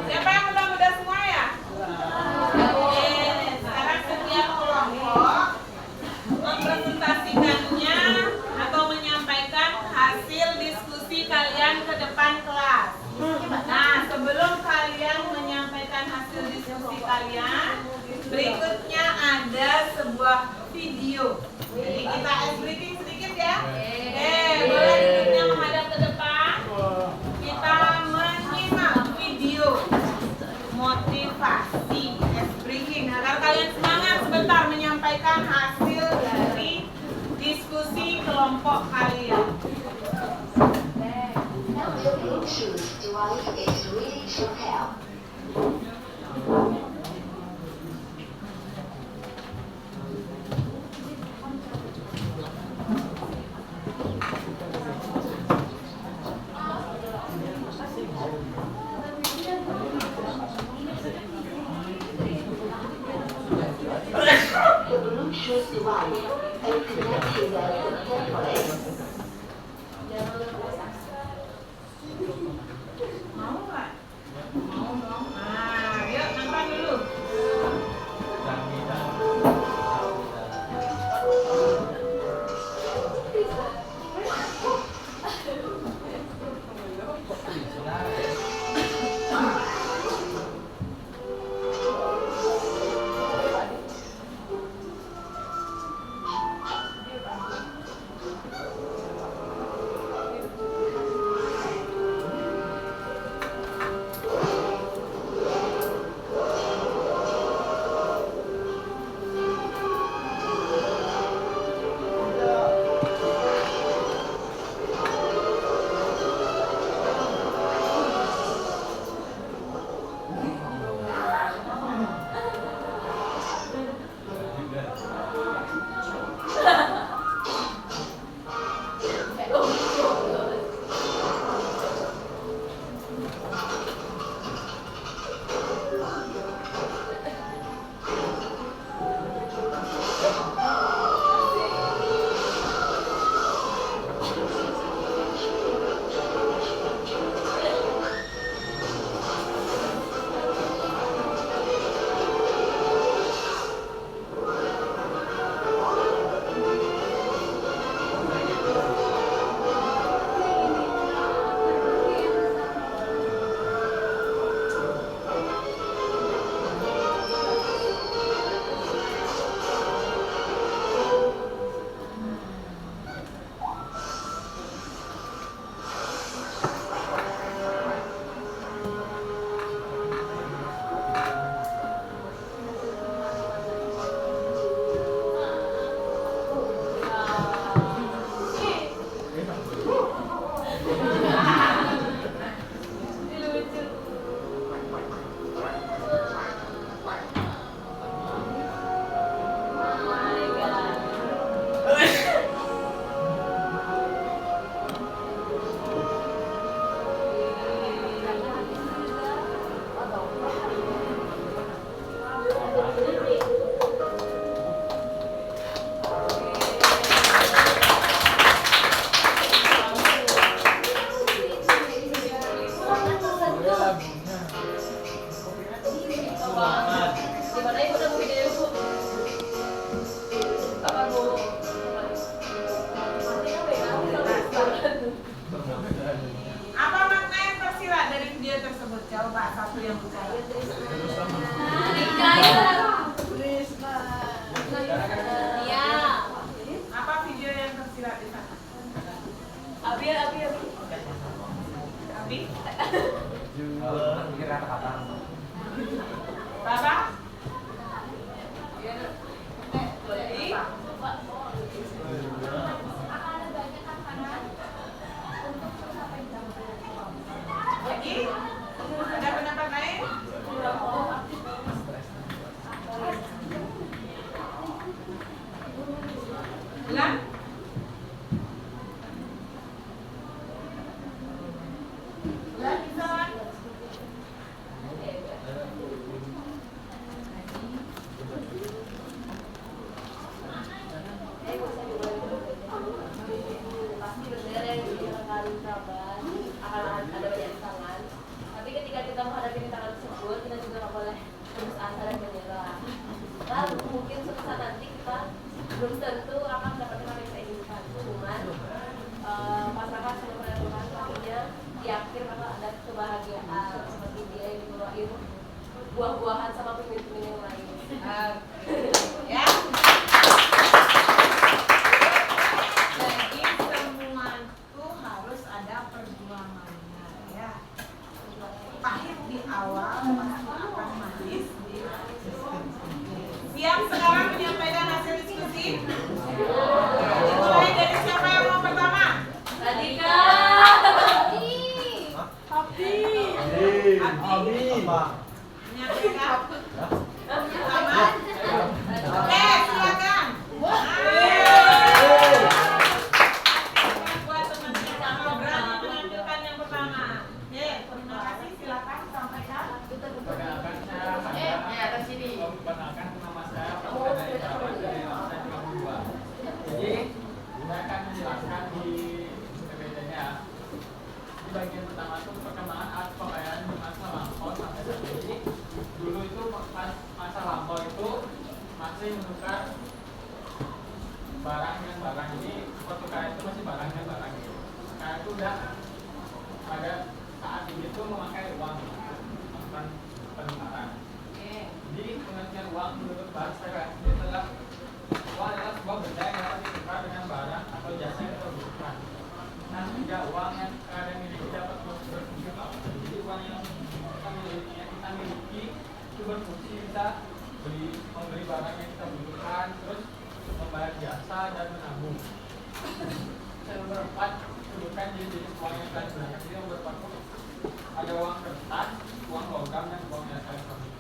Siapa yang udah semua ya? Oke, sekarang setiap kelompok mempresentasikannya atau menyampaikan hasil diskusi kalian ke depan kelas. Nah, sebelum kalian menyampaikan hasil diskusi kalian, berikutnya ada sebuah video. Jadi kita ice breaking sedikit ya. Boleh duduknya menghadap ke depan. Kita menyimak video motivasi ice breaking agar kalian semangat sebentar menyampaikan hasil dari diskusi kelompok kalian. Choose Diwali is really should help. Kok bisa? Apa makna yang tersirat dari video tersebut? Coba satu yang bicara. Iya. Apa video yang tersirat di sana? Abi. Abi? Pikir kata-kata. Bapak? Lagi? Ada pendapat lain? Bilang? Bilang, Pasti benar yang dibilang sabar akan ada banyak rintangan. Tapi ketika kita menghadapi rintangan tersebut, kita juga nggak boleh putus asa dan menyerah. Lalu mungkin suatu saat nanti kita belum tentu akan mendapatkan apa yang kita inginkan. Cuman masyarakat sudah menentukan akhirnya di akhir bakal ada kebahagiaan seperti dia yang dibawain buah-buahan sama pemimpin yang lain. ya. Jadi semua itu harus ada perjuangannya, ya. Pahit di awal, pasti akan manis di akhir. Siap sekarang menyampaikan hasil diskusi? Dimulai dari siapa yang mau pertama? Tadi kan. Abi. Abi. Menyampaikan. Pertama. Oke, silakan. Buat teman-teman yang mau berani menampilkan yang pertama. Terima kasih, silakan sampaikan. Perkenalkan saya perkenalkan nama saya Pak dari saya 32. Jadi saya akan menjelaskan di PPT-nya. Di bagian pertama itu perkembangan alat pembayaran di masa lampau sampai saat ini. Dulu itu pas masa lampau itu masih menukar barang dengan barang. Ini pertukaran itu masih barang dengan barang. Sekarang itu udah ada itu memakai uang bukan penukaran. Jadi pengertian uang menurut bahasa itu adalah uang adalah sebuah benda yang dapat ditukar dengan barang atau jasa yang kita butuhkan. Nah, jika uang yang ada miliki dapat berfungsi apa? Jadi uang yang kita miliki itu berfungsi bisa membeli barang yang kita butuhkan, terus membayar jasa dan menabung. Yang nomor 4 sebutkan jenis uang yang telah digunakan. Jadi nomor 4 ada uang kertas, uang logam dan uang elektronik.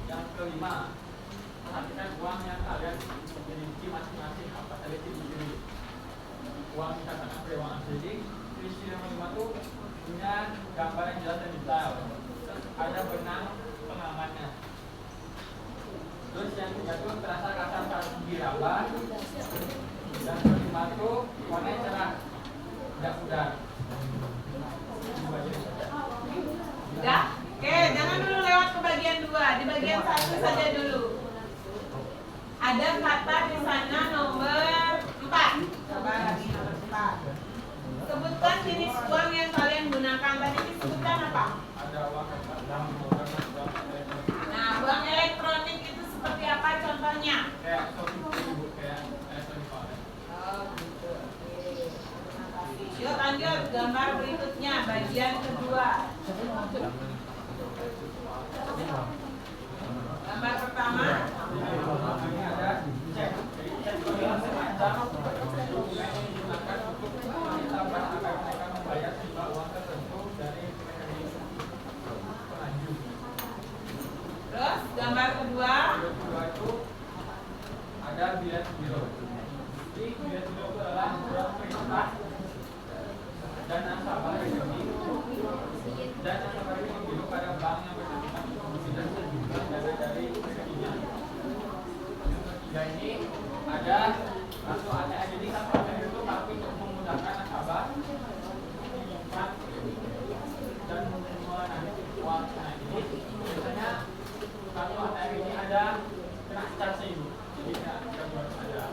Yang kelima, perhatikan uang yang kalian miliki masing-masing apa tadi ciri-ciri uang dikatakan sebagai uang asli. Jadi ciri yang kelima itu punya gambar yang jelas dan detail. Terus ada benang pengamannya. Terus yang ketiga itu terasa kasar saat diraba. Dan kelima itu warnanya cerah, tidak pudar. Udah? Oke, jangan dulu lewat ke bagian 2. Di bagian 1 saja dulu. Ada kata di sana nomor 4. Coba lagi nomor 4. Sebutkan jenis uang yang kalian gunakan. Tadi disebutkan apa? Ada uang kertas dan logam dan uang elektronik. Nah, uang elektronik itu seperti apa contohnya? Kayak kayak elektronik wallet. Oh, gitu. Oke. Terima kasih. Yuk lanjut gambar berikutnya, bagian kedua. Gambar pertama. Ini ada cek. Jadi cek itu semacam dokumen yang digunakan untuk meminta bank agar mereka membayar sejumlah uang tertentu dari rekening pengajuan. Terus gambar kedua. Yang kedua itu ada bilet giro. Jadi bilet giro itu adalah surat perintah dan nasabah rekening dan nasabah rekening giro pada bank yang bersangkutan untuk memindah sejumlah dana dari rekeningnya. Yang ketiga ini ada kartu ATM. Jadi kartu ATM itu kartu untuk memudahkan nasabah menyimpan dan menagih uang. Nah ini biasanya kartu ATM ini ada kena charge ibu, jadi tidak buat ada.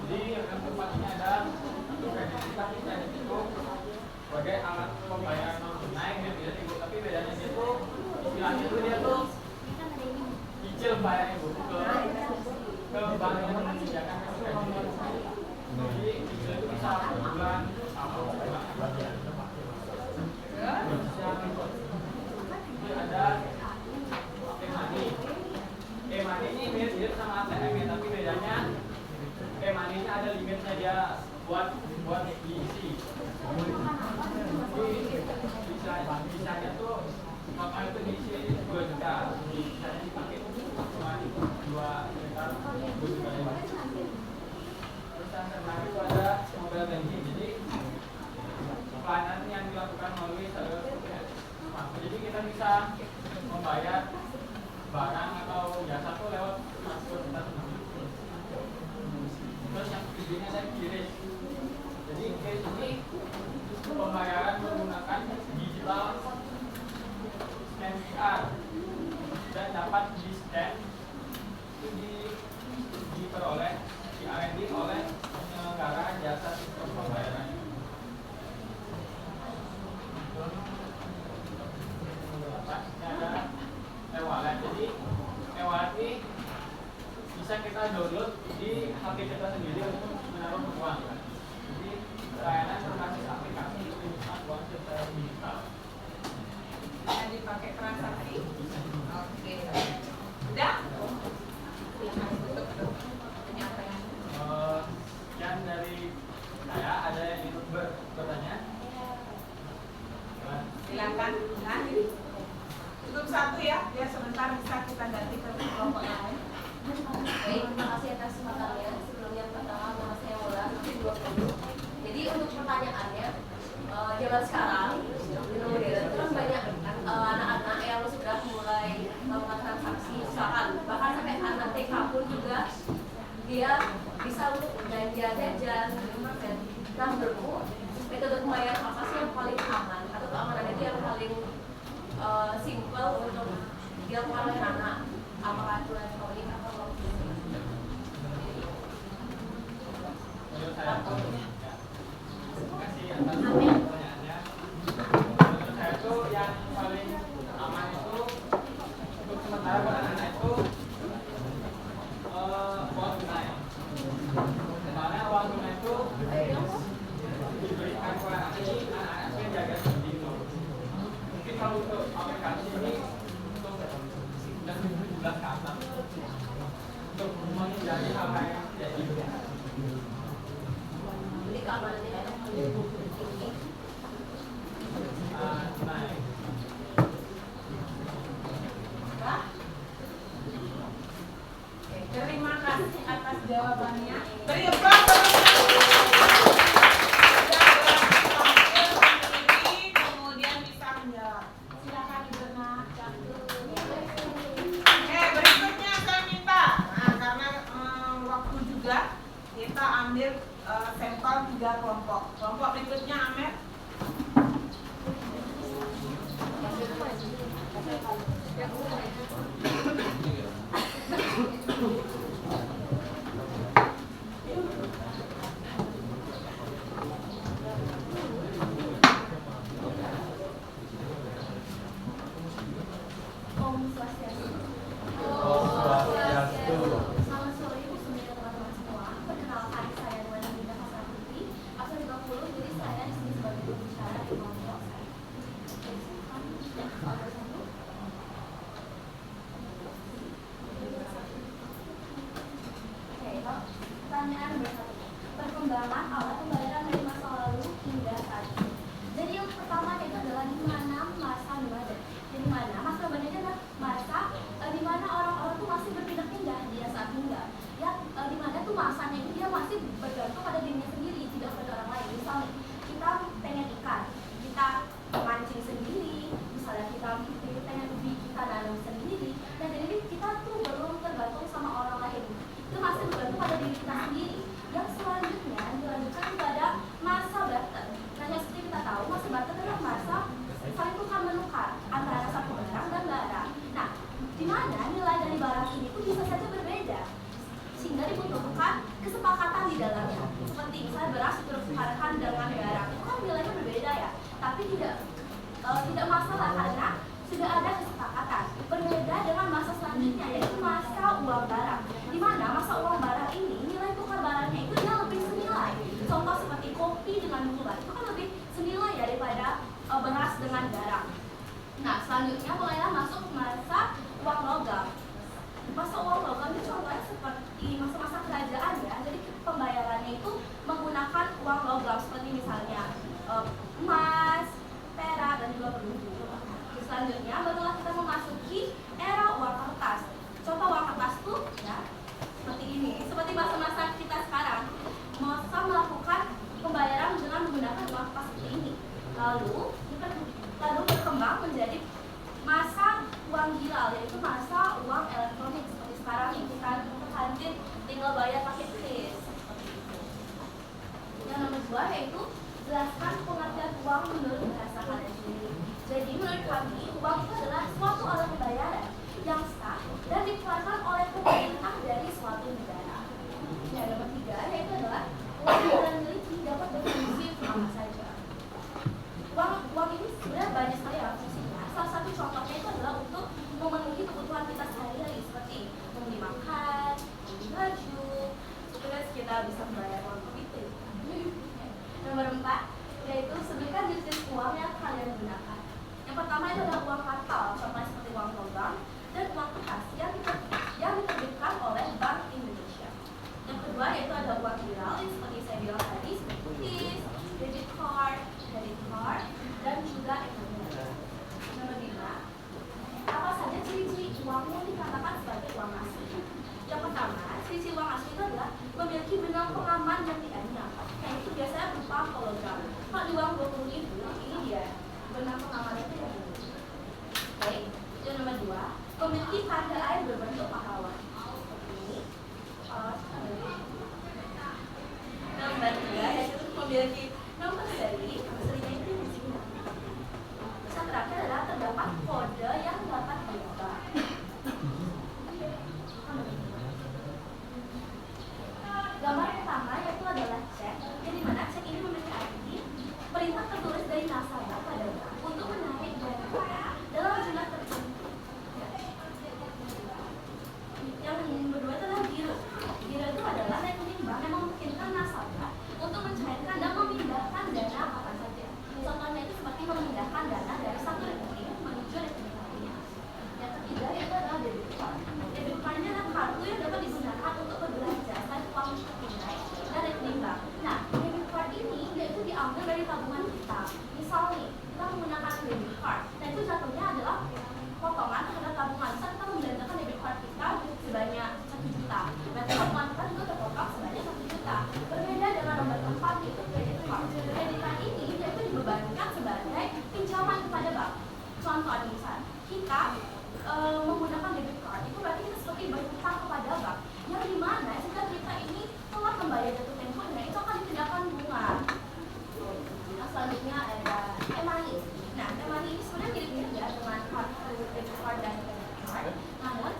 Jadi yang keempat ini ada kartu kredit. Kredit itu sebagai alat pembayaran non tunai gitu, tapi bedanya dia tuh istilahnya tuh dia tuh cicil bayar ibu ke bank yang menyediakan kartu kredit. Jadi cicil itu bisa 1 bulan atau 2 bulan. Jadi ada e-money. E-money ini mirip sama ATM ya, tapi bedanya e-money ini ada limitnya, dia buat diisi. Jadi bisanya tuh total itu diisi 2 juta. Bisanya dipakai cuma 2 sekitar 2 juta lima. Terus yang terakhir itu ada mobile banking. Jadi pelayanan yang dilakukan melalui saldo smartphone. Jadi kita bisa membayar barang atau jasa tuh lewat smartphone kita sendiri. Terus yang ketiganya ada QRIS. Jadi QRIS ini pembayaran menggunakan digital scan QR dan dapat di scan itu diperoleh di R&D oleh penyelenggara jasa sistem pembayaran. Ada e-wallet. Jadi e-wallet ini bisa kita download di HP kita sendiri untuk menaruh uang. Jadi layanan berbasis aplikasi untuk menyimpan uang secara digital. Bisa dipakai transaksi. Oke. Udah? Penyampaian. Yang dari saya ada yang ingin bertanya? Silakan. Nah, cukup 1 ya. Ya sebentar bisa kita ganti ke kelompok yang lain. Baik, terima kasih atas kesempatannya. Sebelumnya pertama nama saya Mola, 20. Jadi untuk pertanyaannya, zaman sekarang dengan modern itu kan banyak anak-anak yang sudah mulai melakukan transaksi, misalkan bahkan sampai anak TK pun juga dia bisa untuk belanja jajan. Nah, menurutmu metode pembayaran apa sih yang paling aman atau keamanannya itu yang paling simple untuk dilakukan oleh anak? Apakah itu elektronik atau Menurut saya, terima kasih atas Naik. Oke, terima kasih atas jawabannya. Beri applause. Kemudian bisa menjawab. Silakan Ibu Nak. Berikutnya saya minta, nah karena waktu juga kita ambil sampel 3 kelompok. Kelompok berikutnya Amer. Om Swastiastu. Swastiastu. Selamat sore Bu Sumi dan teman-teman semua. Perkenalkan saya Nuwana Dinda Hasan Putri. Absen 50, jadi saya di sini sebagai pembicara di kelompok saya. Oke, pertanyaan bersatu. Perkembangan alat pembayaran dari masa lalu hingga saat ini. Jadi yang pertama itu adalah di mana masa nomaden. Jadi mana masa nomaden itu adalah masa di mana orang-orang tuh masih berpindah-pindah dia saat tinggal. Ya, di mana tuh masanya itu dia masih bergantung pada dirinya sendiri, tidak pada orang lain. Misalnya kita pengen ikan, kita mancing sendiri. Misalnya kita pengen ubi, kita nanam sendiri. Nah jadi kita tuh belum tergantung sama orang lain. Itu masih bergantung pada diri kita sendiri. Yang selanjutnya dilanjutkan kepada masa barter. Nah yang seperti kita tahu masa barter adalah masa saling tukar menukar antara satu barang dan barang. Nah, di mana nilai dari barang ini pun bisa saja berbeda, sehingga dibutuhkan kesepakatan di dalamnya. Seperti misalnya beras ditukarkan dengan garam, itu kan nilainya berbeda ya, tapi tidak masalah karena sudah ada kesepakatan. Berbeda dengan masa selanjutnya yaitu masa uang barang, di mana masa uang barang ini nilai tukar barangnya itu dia lebih senilai. Contoh seperti kopi dengan gula itu kan lebih senilai daripada beras dengan garam. Nah selanjutnya mulailah masuk masa uang logam. Masa uang logam itu contohnya seperti masa-masa kerajaan ya. Jadi pembayarannya itu menggunakan uang logam seperti misalnya emas, perak dan juga perunggu. Selanjutnya barulah kita memasuki era uang kertas. Contoh uang kertas itu ya seperti ini. Seperti masa-masa kita sekarang masa melakukan pembayaran dengan menggunakan uang kertas seperti ini. Lalu berkembang menjadi masa uang giral, yaitu masa uang elektronik seperti sekarang yang kita ke kantin tinggal bayar pakai kris. Yang nomor 2 yaitu jelaskan pengertian uang menurut bahasa kalian sendiri. Jadi menurut kami uang itu adalah suatu alat pembayaran yang sah dan dikeluarkan oleh pemerintah dari suatu negara. Yang nomor 3 yaitu adalah uang yang dimiliki dapat berfungsi apa saja. Uang ini sebenarnya banyak sekali ya fungsinya. Salah satu contohnya itu adalah untuk memenuhi kebutuhan kita sehari-hari seperti membeli makan, membeli baju, terus kita bisa membayar uang itu. Nomor 4 yaitu sebutkan jenis uang yang kalian gunakan. Yang pertama itu adalah uang kartal, contohnya seperti uang logam dan uang kertas yang diterbitkan oleh Bank Indonesia. Yang kedua yaitu ada uang giral yang seperti saya bilang tadi seperti debit card, credit card, dan juga ekonomi. Nomor 5, apa saja ciri-ciri uang yang dikatakan sebagai uang asli? Yang pertama, ciri-ciri uang asli itu adalah memiliki benang pengaman yang dianyam. Nah itu biasanya berupa hologram. Kalau di uang 20.000, ini dia benang pengaman itu ya. Baik, yang nomor 2, memiliki tanda air berbentuk pahlawan. Ini. Nomor 3 yaitu memiliki nomor seri, serinya itu di sini. Yang terakhir adalah terdapat kode yang dapat diubah. Gambar pertama yaitu adalah cek, di mana cek ini memiliki arti perintah tertulis dari nasabah pada bank untuk menarik dana dalam jumlah tertentu. Yang kedua adalah giro. Giro itu adalah rekening bank yang memungkinkan nasabah untuk mencairkan dan memindahkan diambil dari tabungan kita. Misal nih, kita menggunakan debit card, dan itu jatuhnya adalah potongan terhadap tabungan. Misal kita membelanjakan debit card kita sebanyak 1 juta, berarti tabungan kita juga terpotong sebanyak 1 juta. Berbeda dengan nomor 4 itu credit card. Credit card ini itu dibebankan sebagai pinjaman kepada bank. Contoh misal kita menggunakan debit card, itu berarti kita seperti berhutang kepada bank, yang dimana jika kita ini telah membayar jatuh tempohnya, itu akan dikenakan bunga. Nah, selanjutnya ada e-money. Nah, e-money ini sebenarnya mirip-mirip ya dengan kartu debit card dan credit card. Namun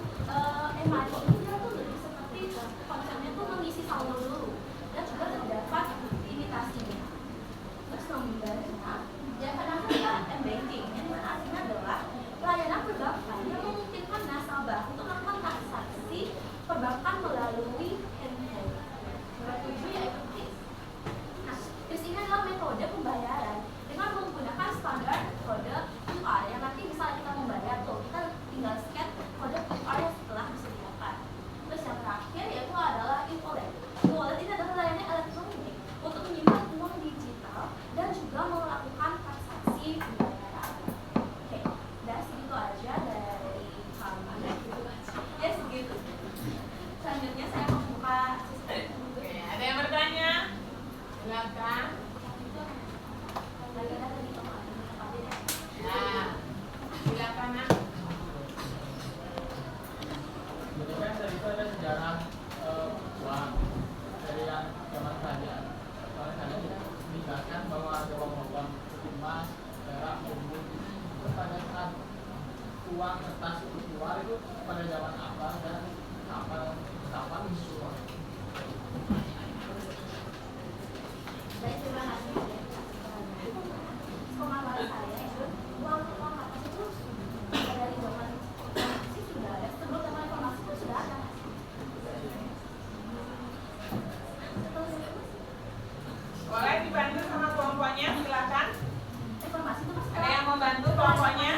e-money ini dia tuh lebih seperti konsepnya tuh mengisi saldo dulu, dan juga terdapat limitasinya. Terus nomornya, yang kedua adalah m-banking, yang dimana artinya adalah pelayanan perbankan yang memungkinkan nasabah untuk melakukan transaksi perbankan melalui handphone. Nomor 7 yaitu KRIS. Nah, KRIS ini adalah metode pembayaran dengan menggunakan standar kode QR yang nanti bisa kita membayar tuh, kita tinggal scan kode QR yang setelah disediakan. Terus yang terakhir yaitu adalah e-wallet. E-wallet ini adalah layanan elektronik untuk menyimpan uang digital dan juga melakukan transaksi pembayaran. Oke, dan segitu aja dari kami. Ya segitu. Selanjutnya saya membuka sistem. Oke, ada yang bertanya? Silakan. Nah, silakan Nak. Sebenarnya dari itu ada sejarah uang dari yang zaman kerajaan. Zaman kerajaan menjelaskan bahwa ada uang logam seperti emas, perak, perunggu. Pada saat uang kertas itu keluar itu pada zaman apa dan kapan disuruh? Baik, terima kasih. Pengalaman saya itu uang kertas itu dari zaman informasi sudah ada, sebelum zaman informasi itu sudah ada. Boleh dibantu sama kelompoknya, silakan. Informasi itu masih Ada yang mau bantu kelompoknya?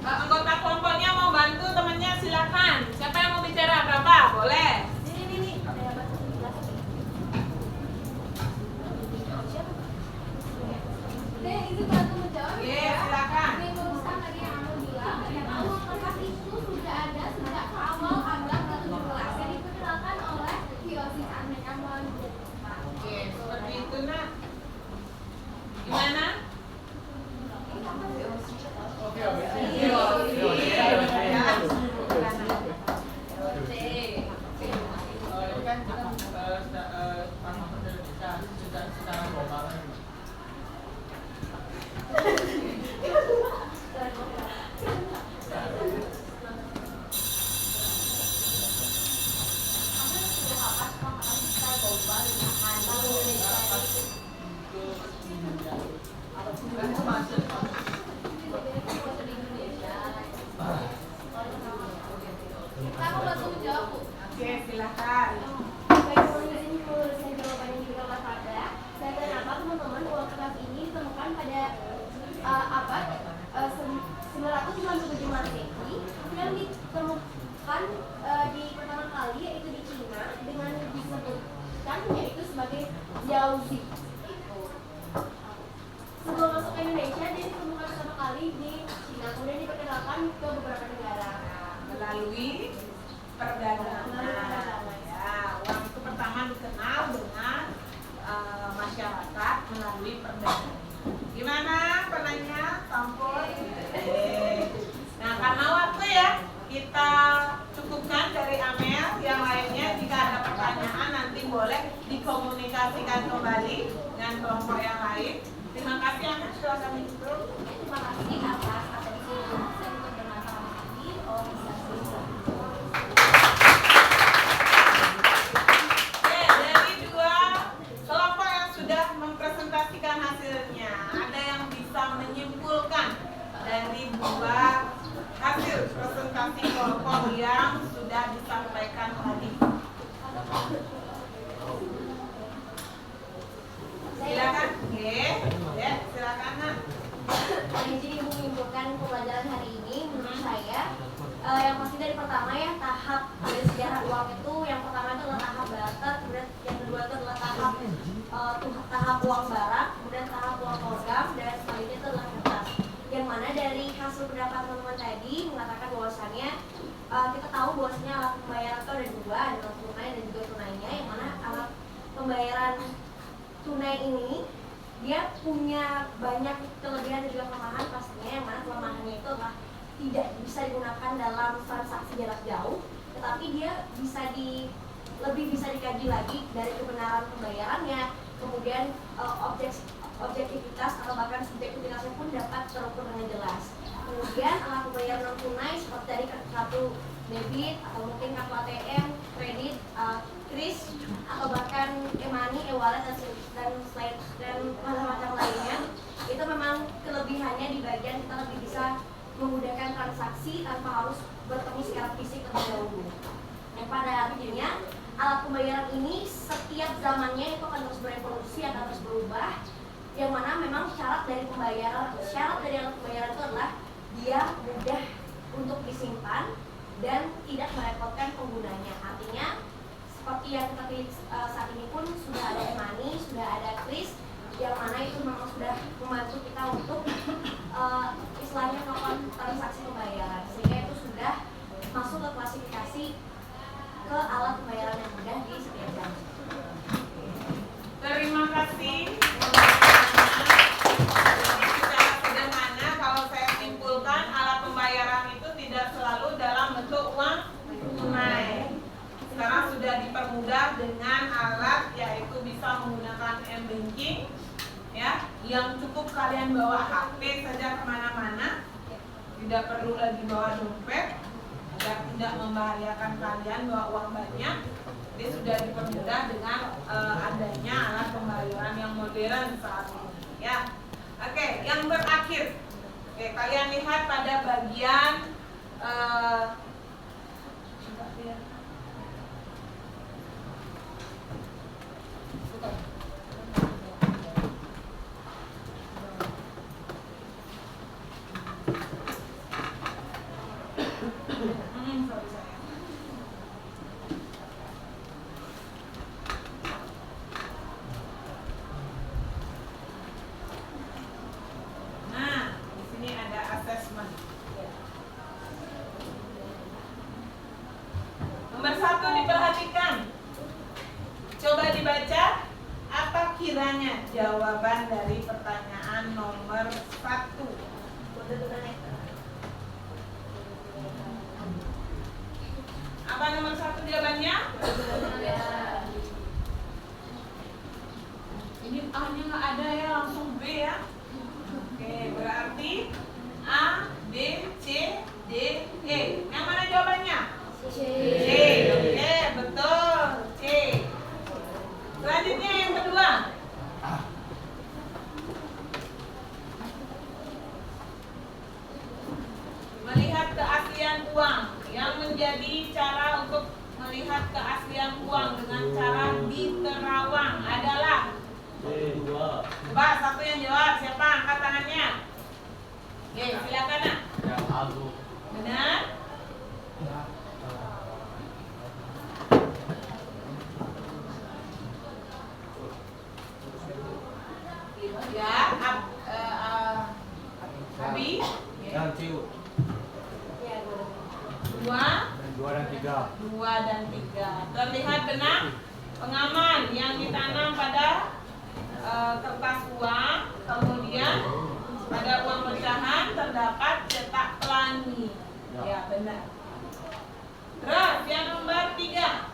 Anggota kelompoknya mau bantu temannya, silakan. Siapa yang mau bicara berapa? Boleh. Ini ada yang bantu jelasin. Deh, itu bantu menjawab. Oke, silakan. Ini barusan tadi yang aku bilang, uang kertas itu sudah ada sejak awal abad ke-17 yang diperkenalkan oleh Theodosius Amon. Oke, seperti itu Nak. Gimana? Oke. Ini kan kita masuk ke Indonesia secara global. Aku bantu menjawab, Bu. Oke, silakan. Baik, mohon izin meluruskan jawabannya juga Mas Fadra. Dan kenapa teman-teman uang kertas ini ditemukan pada abad 997 Masehi dan ditemukan di pertama kali yaitu di Cina dengan disebutkan yaitu sebagai Yaozi. Sebelum masuk ke Indonesia dia ditemukan pertama kali di Cina, kemudian diperkenalkan ke beberapa negara. Melalui perdagangan. Ya, uang itu pertama dikenal dengan masyarakat melalui perdagangan. Gimana penanya? Sampul. Nah, karena waktu ya, kita cukupkan dari Amel. Yang lainnya jika ada pertanyaan nanti boleh dikomunikasikan kembali dengan kelompok yang lain. Terima kasih Amel sudah kami tutup. Terima kasih atas atensi saya untuk bermasalah ini. disampaikan tadi. Silakan, ya, silakan Nak. Jadi Ibu menyimpulkan pembelajaran hari ini menurut saya yang pasti dari pertama ya tahap dari sejarah uang itu yang pertama itu adalah tahap barter, kemudian yang kedua itu adalah tahap uang barang, kemudian tahap uang logam, dan selanjutnya itu adalah kertas. Yang mana dari hasil pendapat teman-teman tadi mengatakan bahwasannya kita tahu bahwasanya alat pembayaran itu ada dua, ada non tunai dan juga tunainya. Yang mana alat pembayaran tunai ini dia punya banyak kelebihan dan juga kelemahan pastinya. Yang mana kelemahannya itu adalah tidak bisa digunakan dalam transaksi jarak jauh, tetapi dia lebih bisa dikaji lagi dari kebenaran pembayarannya, kemudian objektivitas atau bahkan subjektivitasnya pun dapat terukur dengan jelas. Kemudian alat pembayaran non tunai seperti dari kartu debit atau mungkin kartu ATM, kredit, kris atau bahkan e-money, e-wallet dan macam-macam lainnya, itu memang kelebihannya di bagian kita lebih bisa memudahkan transaksi tanpa harus bertemu secara fisik terlebih dahulu. Yang pada akhirnya alat pembayaran ini setiap zamannya itu akan terus berevolusi, akan terus berubah. Yang mana memang syarat dari alat pembayaran itu adalah dia mudah untuk disimpan dan tidak merepotkan penggunanya. Artinya seperti yang kita pilih saat ini pun sudah ada e-money, sudah ada kris, yang mana itu memang sudah membantu kita untuk istilahnya melakukan transaksi pembayaran, sehingga itu sudah masuk ke klasifikasi ke alat pembayaran yang mudah di setiap jam. Terima kasih. Secara sederhana kalau saya simpulkan alat pembayaran itu tidak selalu dalam bentuk uang tunai. Sekarang sudah dipermudah dengan alat yaitu bisa menggunakan m-banking, ya, yang cukup kalian bawa HP saja kemana-mana, tidak perlu lagi bawa dompet agar tidak membahayakan kalian bawa uang banyak. Jadi sudah dipermudah dengan adanya alat pembayaran yang modern saat ini, ya. Oke, yang berakhir, oke, kalian lihat pada bagian nomor 1 diperhatikan. Coba dibaca apa kiranya jawaban dari pertanyaan nomor 1. Apa nomor 1 jawabannya? Ini A-nya nggak ada ya, langsung B ya. Oke, berarti A, B, C, D, E. Yang mana jawabannya? C. Oke, betul. C. Selanjutnya yang kedua. Melihat keaslian uang. Yang menjadi cara untuk melihat keaslian uang dengan cara diterawang adalah coba satu yang jawab. Siapa? Angkat tangannya. Oke, silakan Nak. Yang Agu. Benar? Ya, Abi. Yang Ciu. Dua dan tiga. 2 dan 3. Terlihat benar pengaman yang ditanam pada kertas uang, kemudian pada uang pecahan terdapat cetak pelangi. Ya, benar. Terus yang nomor 3.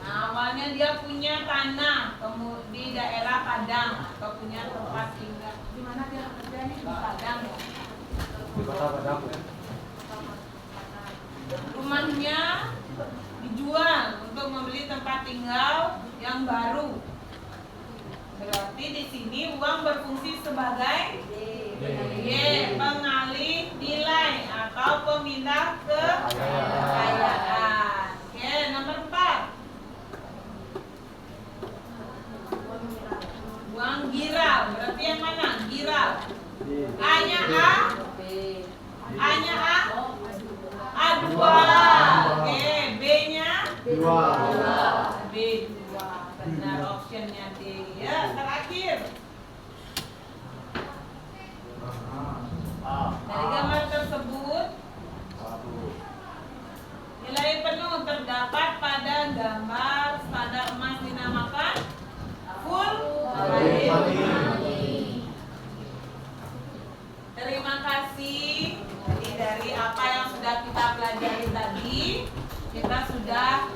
Nah, awalnya dia punya tanah di daerah Padang atau punya tempat tinggal. Di mana dia kerja nih? Di Padang ya. Di kota Padang. Rumahnya dijual untuk membeli tempat tinggal yang baru. Berarti di sini uang berfungsi sebagai pengalih nilai atau pemindah kekayaan. Oke, nomor 4. Uang giral. Berarti yang mana? Giral. A-nya A. A-nya A. A2. Oke, B-nya B2. Benar, optionnya D. Ya, terakhir. Dari gambar tersebut, nilai penuh terdapat pada gambar standar emas dinamakan full value. Terima kasih. Jadi dari apa yang sudah kita pelajari tadi, kita sudah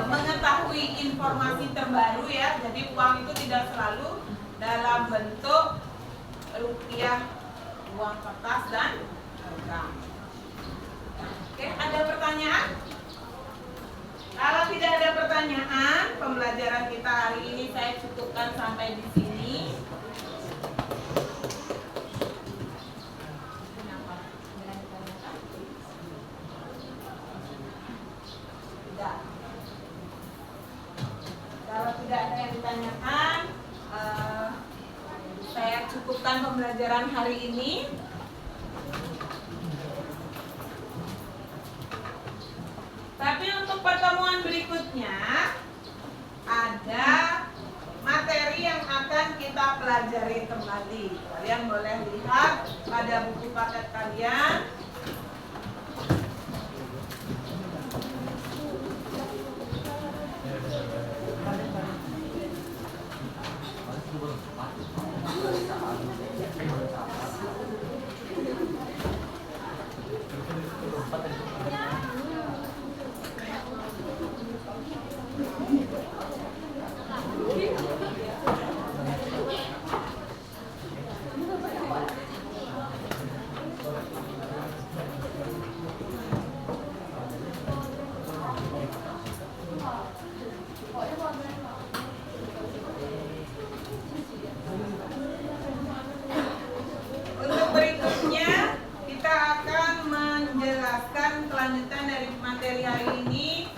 mengetahui informasi terbaru ya. Jadi uang itu tidak selalu dalam bentuk rupiah, uang kertas dan logam. Oke, ada pertanyaan? Kalau tidak ada pertanyaan, pembelajaran kita hari ini saya cukupkan sampai di sini. Tidak. Kalau tidak ada yang ditanyakan, saya cukupkan pembelajaran hari ini. Tapi untuk pertemuan berikutnya ada materi yang akan kita pelajari kembali. Kalian boleh lihat pada buku paket kalian. Untuk berikutnya kita akan menjelaskan kelanjutan dari materi hari ini,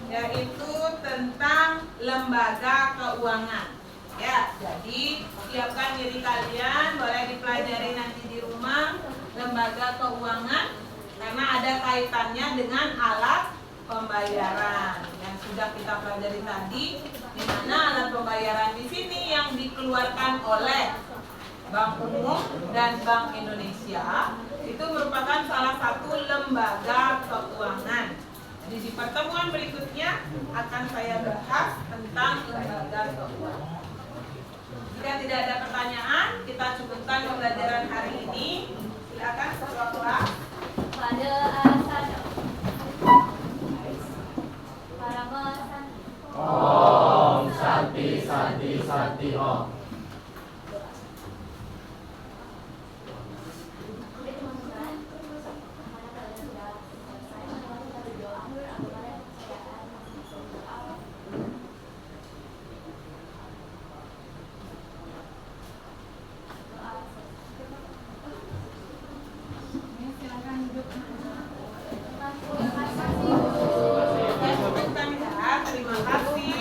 yaitu tentang lembaga keuangan. Ya, jadi siapkan diri kalian, boleh dipelajari nanti di rumah lembaga keuangan karena ada kaitannya dengan alat pembayaran yang sudah kita pelajari tadi, di mana alat pembayaran di sini yang dikeluarkan oleh Bank Umum dan Bank Indonesia itu merupakan salah satu lembaga keuangan. Jadi di pertemuan berikutnya akan saya bahas tentang lembaga keuangan. Jika tidak ada pertanyaan, kita cukupkan pembelajaran hari ini. Silakan ketua kelas. Pada sana. Para mesan. Om Santi Santi Santi Om. Silakan duduk. Terima kasih.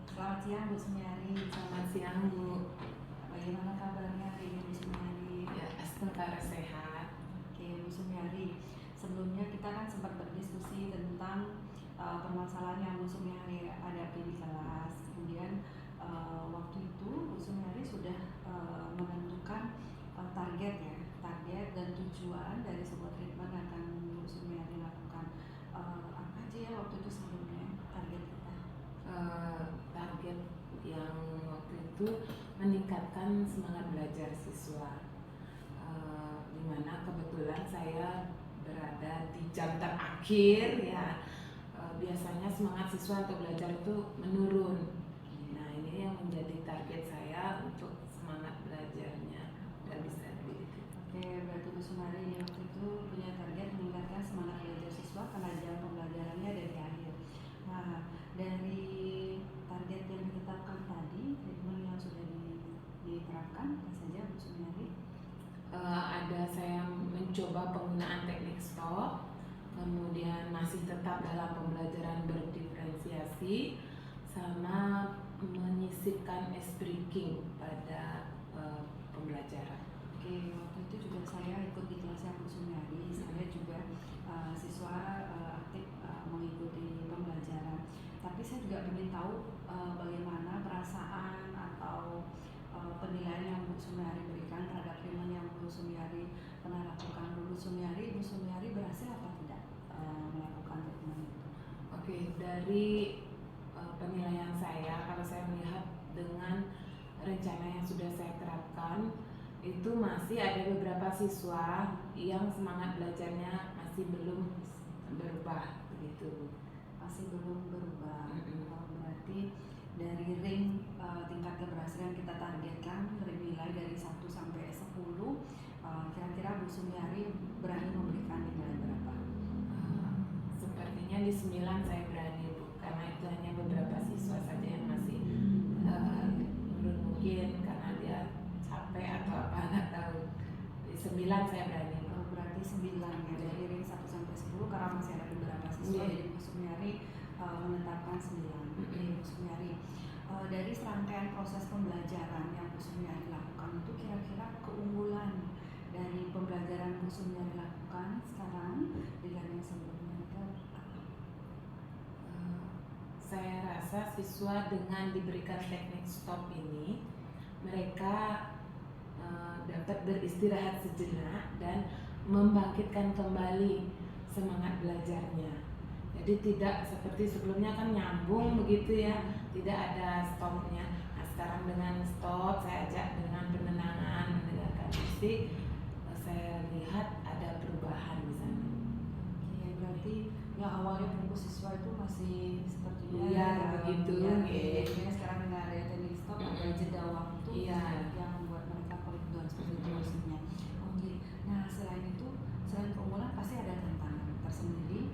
Selamat siang Bu Sumiari. Selamat siang Bu. Bagaimana kabarnya hari ini Bu Sumiari? Ya, sementara sehat. Oke Bu Sumiari, sebelumnya kita kan sempat berdiskusi tentang permasalahan yang Bu Sumiari hadapi di kelas. Kemudian waktu itu Bu Sumiari sudah menentukan target dan tujuan dari sebuah treatment yang akan Bu Sumiari lakukan. Apa aja ya waktu itu sebelumnya target kita? Target yang waktu itu meningkatkan semangat belajar siswa, dimana kebetulan saya berada di jam terakhir ya. Biasanya semangat siswa untuk belajar itu menurun. Nah, ini yang menjadi target saya untuk semangat belajarnya dan bisa Oke Oke, berarti Bu Sumari waktu itu punya target meningkatkan semangat belajar siswa karena jam pembelajarannya dari akhir. Nah, dari target yang ditetapkan tadi, treatment yang sudah diterapkan, apa saja Bu Sumari? Ada saya mencoba penggunaan teknik stop, kemudian masih tetap dalam pembelajaran berdiferensiasi, sama menyisipkan breaking pada pembelajaran. Oke, waktu itu juga saya ikut di kelasnya Bu Sumiari. Saya juga siswa aktif mengikuti pembelajaran. Tapi saya juga ingin tahu bagaimana perasaan atau penilaian yang Bu Sumiari berikan terhadap treatment yang Bu Sumiari pernah lakukan. Bu Sumiari berhasil apa tidak melakukan treatment itu? Oke, dari penilaian saya, kalau saya melihat dengan rencana yang sudah saya terapkan, itu masih ada beberapa siswa yang semangat belajarnya masih belum berubah begitu. Masih belum berubah. Berarti dari ring tingkat keberhasilan kita targetkan nilai dari 1 sampai 10, kira-kira Bu Sumiari berani memberikan nilai berapa? Sepertinya di 9 saya berani, Bu, karena itu hanya beberapa siswa saja yang masih menurun, mungkin karena dia capek atau apa, nggak tahu. Di 9 saya berani, Bu. Berarti 9 ya, dari ring 1 sampai 10 karena masih ada beberapa siswa, jadi Bu Sumiari menetapkan 9. Bu Sumiari, dari serangkaian proses pembelajaran yang Bu Sumiari lakukan itu kira-kira keunggulan dari pembelajaran Bu Sumiari lakukan sekarang dengan yang sebelumnya itu apa? Saya rasa siswa dengan diberikan teknik stop ini, mereka dapat beristirahat sejenak dan membangkitkan kembali semangat belajarnya. Jadi tidak seperti sebelumnya kan nyambung begitu ya, tidak ada stopnya. Nah, sekarang dengan stop, saya ajak dengan penenangan, mendengarkan musik, saya lihat ada perubahan di sana. Oke, berarti yang awalnya fokus siswa itu masih sepertinya Iya, begitu. Jadi sekarang dengan ada teknik stop, ada jeda waktu Iya. yang membuat mereka koridor seperti itu maksudnya. Oke, nah selain itu, selain keunggulan pasti ada tantangan tersendiri.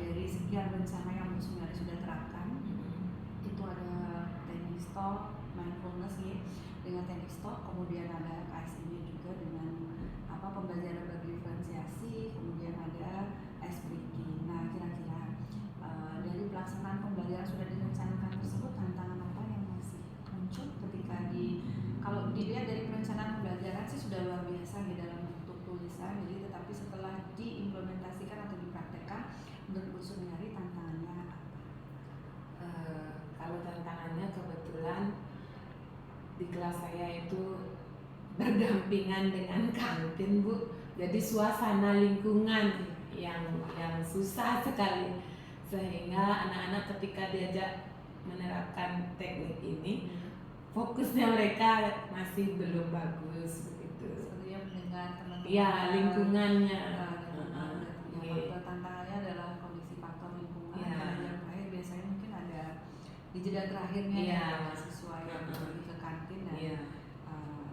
Dari sekian rencana yang Bu Sumiari sudah terapkan, itu ada teknik stop, mindfulness ya, dengan teknik stop, kemudian ada KSI juga dengan pembelajaran berdiferensiasi, kemudian ada ice breaking. Nah, kira-kira dari pelaksanaan pembelajaran sudah direncanakan tersebut, tantangan apa yang masih muncul ketika kalau dilihat dari perencanaan pembelajaran sih sudah luar biasa di dalam bentuk tulisan, jadi tetapi setelah diimplementasikan atau dipraktekkan, menurut Bu Sumiari tantangannya apa? Kalau tantangannya kebetulan di kelas saya itu berdampingan dengan kantin, Bu. Jadi suasana lingkungan yang susah sekali, sehingga anak-anak ketika diajak menerapkan teknik ini, fokusnya mereka masih belum bagus begitu. Sepertinya mendengar teman-teman. Iya, lingkungannya. Tantangannya adalah kondisi faktor lingkungan. Ya. Yang terakhir biasanya mungkin ada di jeda terakhirnya Ya. mahasiswa yang pergi ke kantin dan Ya.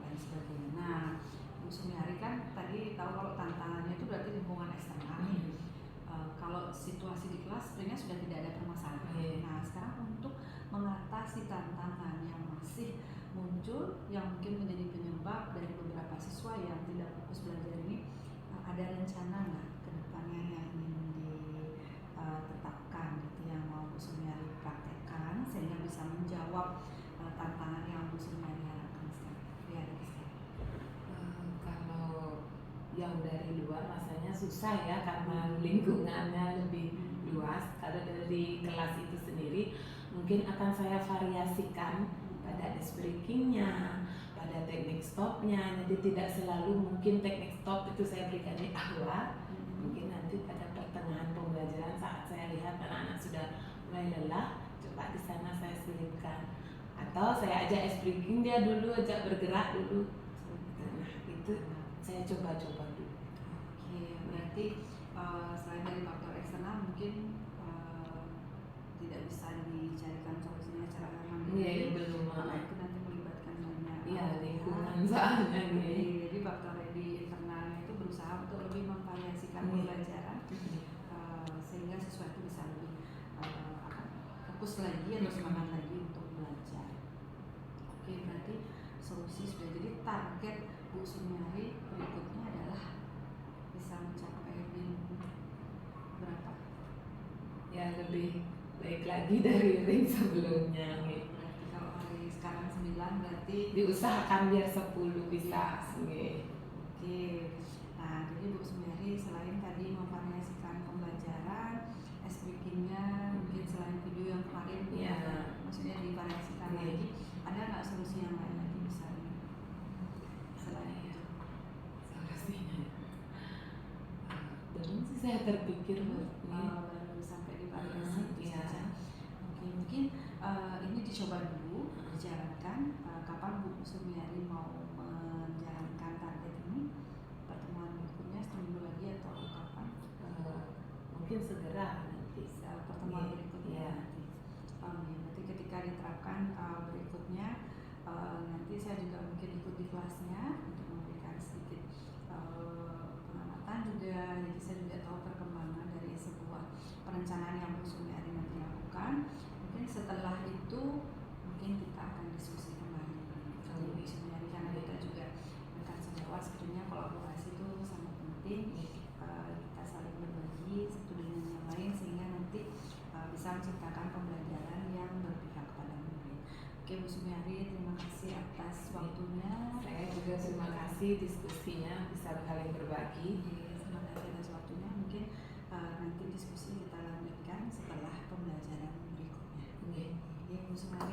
lain sebagainya. Nah, Bu Sumiari kan tadi tahu kalau tantangannya itu berarti lingkungan eksternal. Kalau situasi di kelas sebenarnya sudah tidak ada permasalahan. Nah, sekarang untuk mengatasi tantangan yang masih muncul yang mungkin menjadi penyebab dari beberapa siswa yang tidak fokus belajar ini, ada rencana nggak ke depannya yang ingin ditetapkan gitu, yang mau Bu Sumiari praktekkan sehingga bisa menjawab tantangan yang Bu Sumiari harapkan sekarang? Kalau yang dari luar rasanya susah ya, karena lingkungannya lebih luas. Kalau dari kelas itu sendiri mungkin akan saya variasikan pada ice breakingnya, pada teknik stopnya. Jadi tidak selalu mungkin teknik stop itu saya berikan di awal. Mungkin nanti pada pertengahan pembelajaran saat saya lihat anak-anak sudah mulai lelah, coba di sana saya selipkan. Atau saya ajak ice breaking dia dulu, ajak bergerak dulu. Nah, itu saya coba-coba dulu. Oke, berarti selain dari faktor eksternal mungkin tidak bisa dicarikan solusinya secara mandiri. Iya, belum. Karena itu nanti melibatkan banyak Iya, lingkungan soalnya. Jadi faktor di internal berusaha untuk lebih memvariasikan pembelajaran sehingga siswa itu bisa lebih fokus lagi atau semangat lagi untuk belajar. Oke, berarti solusi sudah. Jadi target Bu Sumiari berikutnya adalah bisa mencapai berapa? Ya lebih baik lagi dari ring sebelumnya. Berarti kalau hari sekarang 9 berarti Diusahakan biar 10 bisa. Oke. Nah, jadi Bu Sumiari selain tadi memvariasikan pembelajaran, speakingnya mungkin selain video yang kemarin, maksudnya divariasikan lagi, ada nggak solusi yang lain lagi misalnya selain itu? Solusinya belum sih saya terpikir baru sampai divariasi itu saja. Oke, mungkin ini dicoba dulu, dijalankan. Kapan Bu Sumiari mau menjalankan target ini? Pertemuan berikutnya seminggu lagi atau kapan? mungkin segera nanti. Pertemuan berikutnya nanti. Berarti ketika diterapkan berikutnya nanti saya juga mungkin ikut di kelasnya untuk memberikan sedikit pengamatan juga. Jadi saya juga tahu perkembangan dari sebuah perencanaan yang Bu Sumiari nanti lakukan. Mungkin setelah itu mungkin kita akan diskusi kembali. Kalau Bu Sumiari, karena kita juga akan sejawat, sebenarnya kolaborasi itu sangat penting. Kita saling berbagi satu dengan yang lain sehingga nanti bisa menciptakan pembelajaran yang berpihak kepada murid. Oke, Bu Sumiari, terima kasih atas waktunya. Saya juga terima kasih diskusinya, bisa saling berbagi. Terima kasih atas waktunya. Mungkin nanti diskusi kita lanjutkan setelah pembelajaran berikutnya. Oke, Bu Sumiari.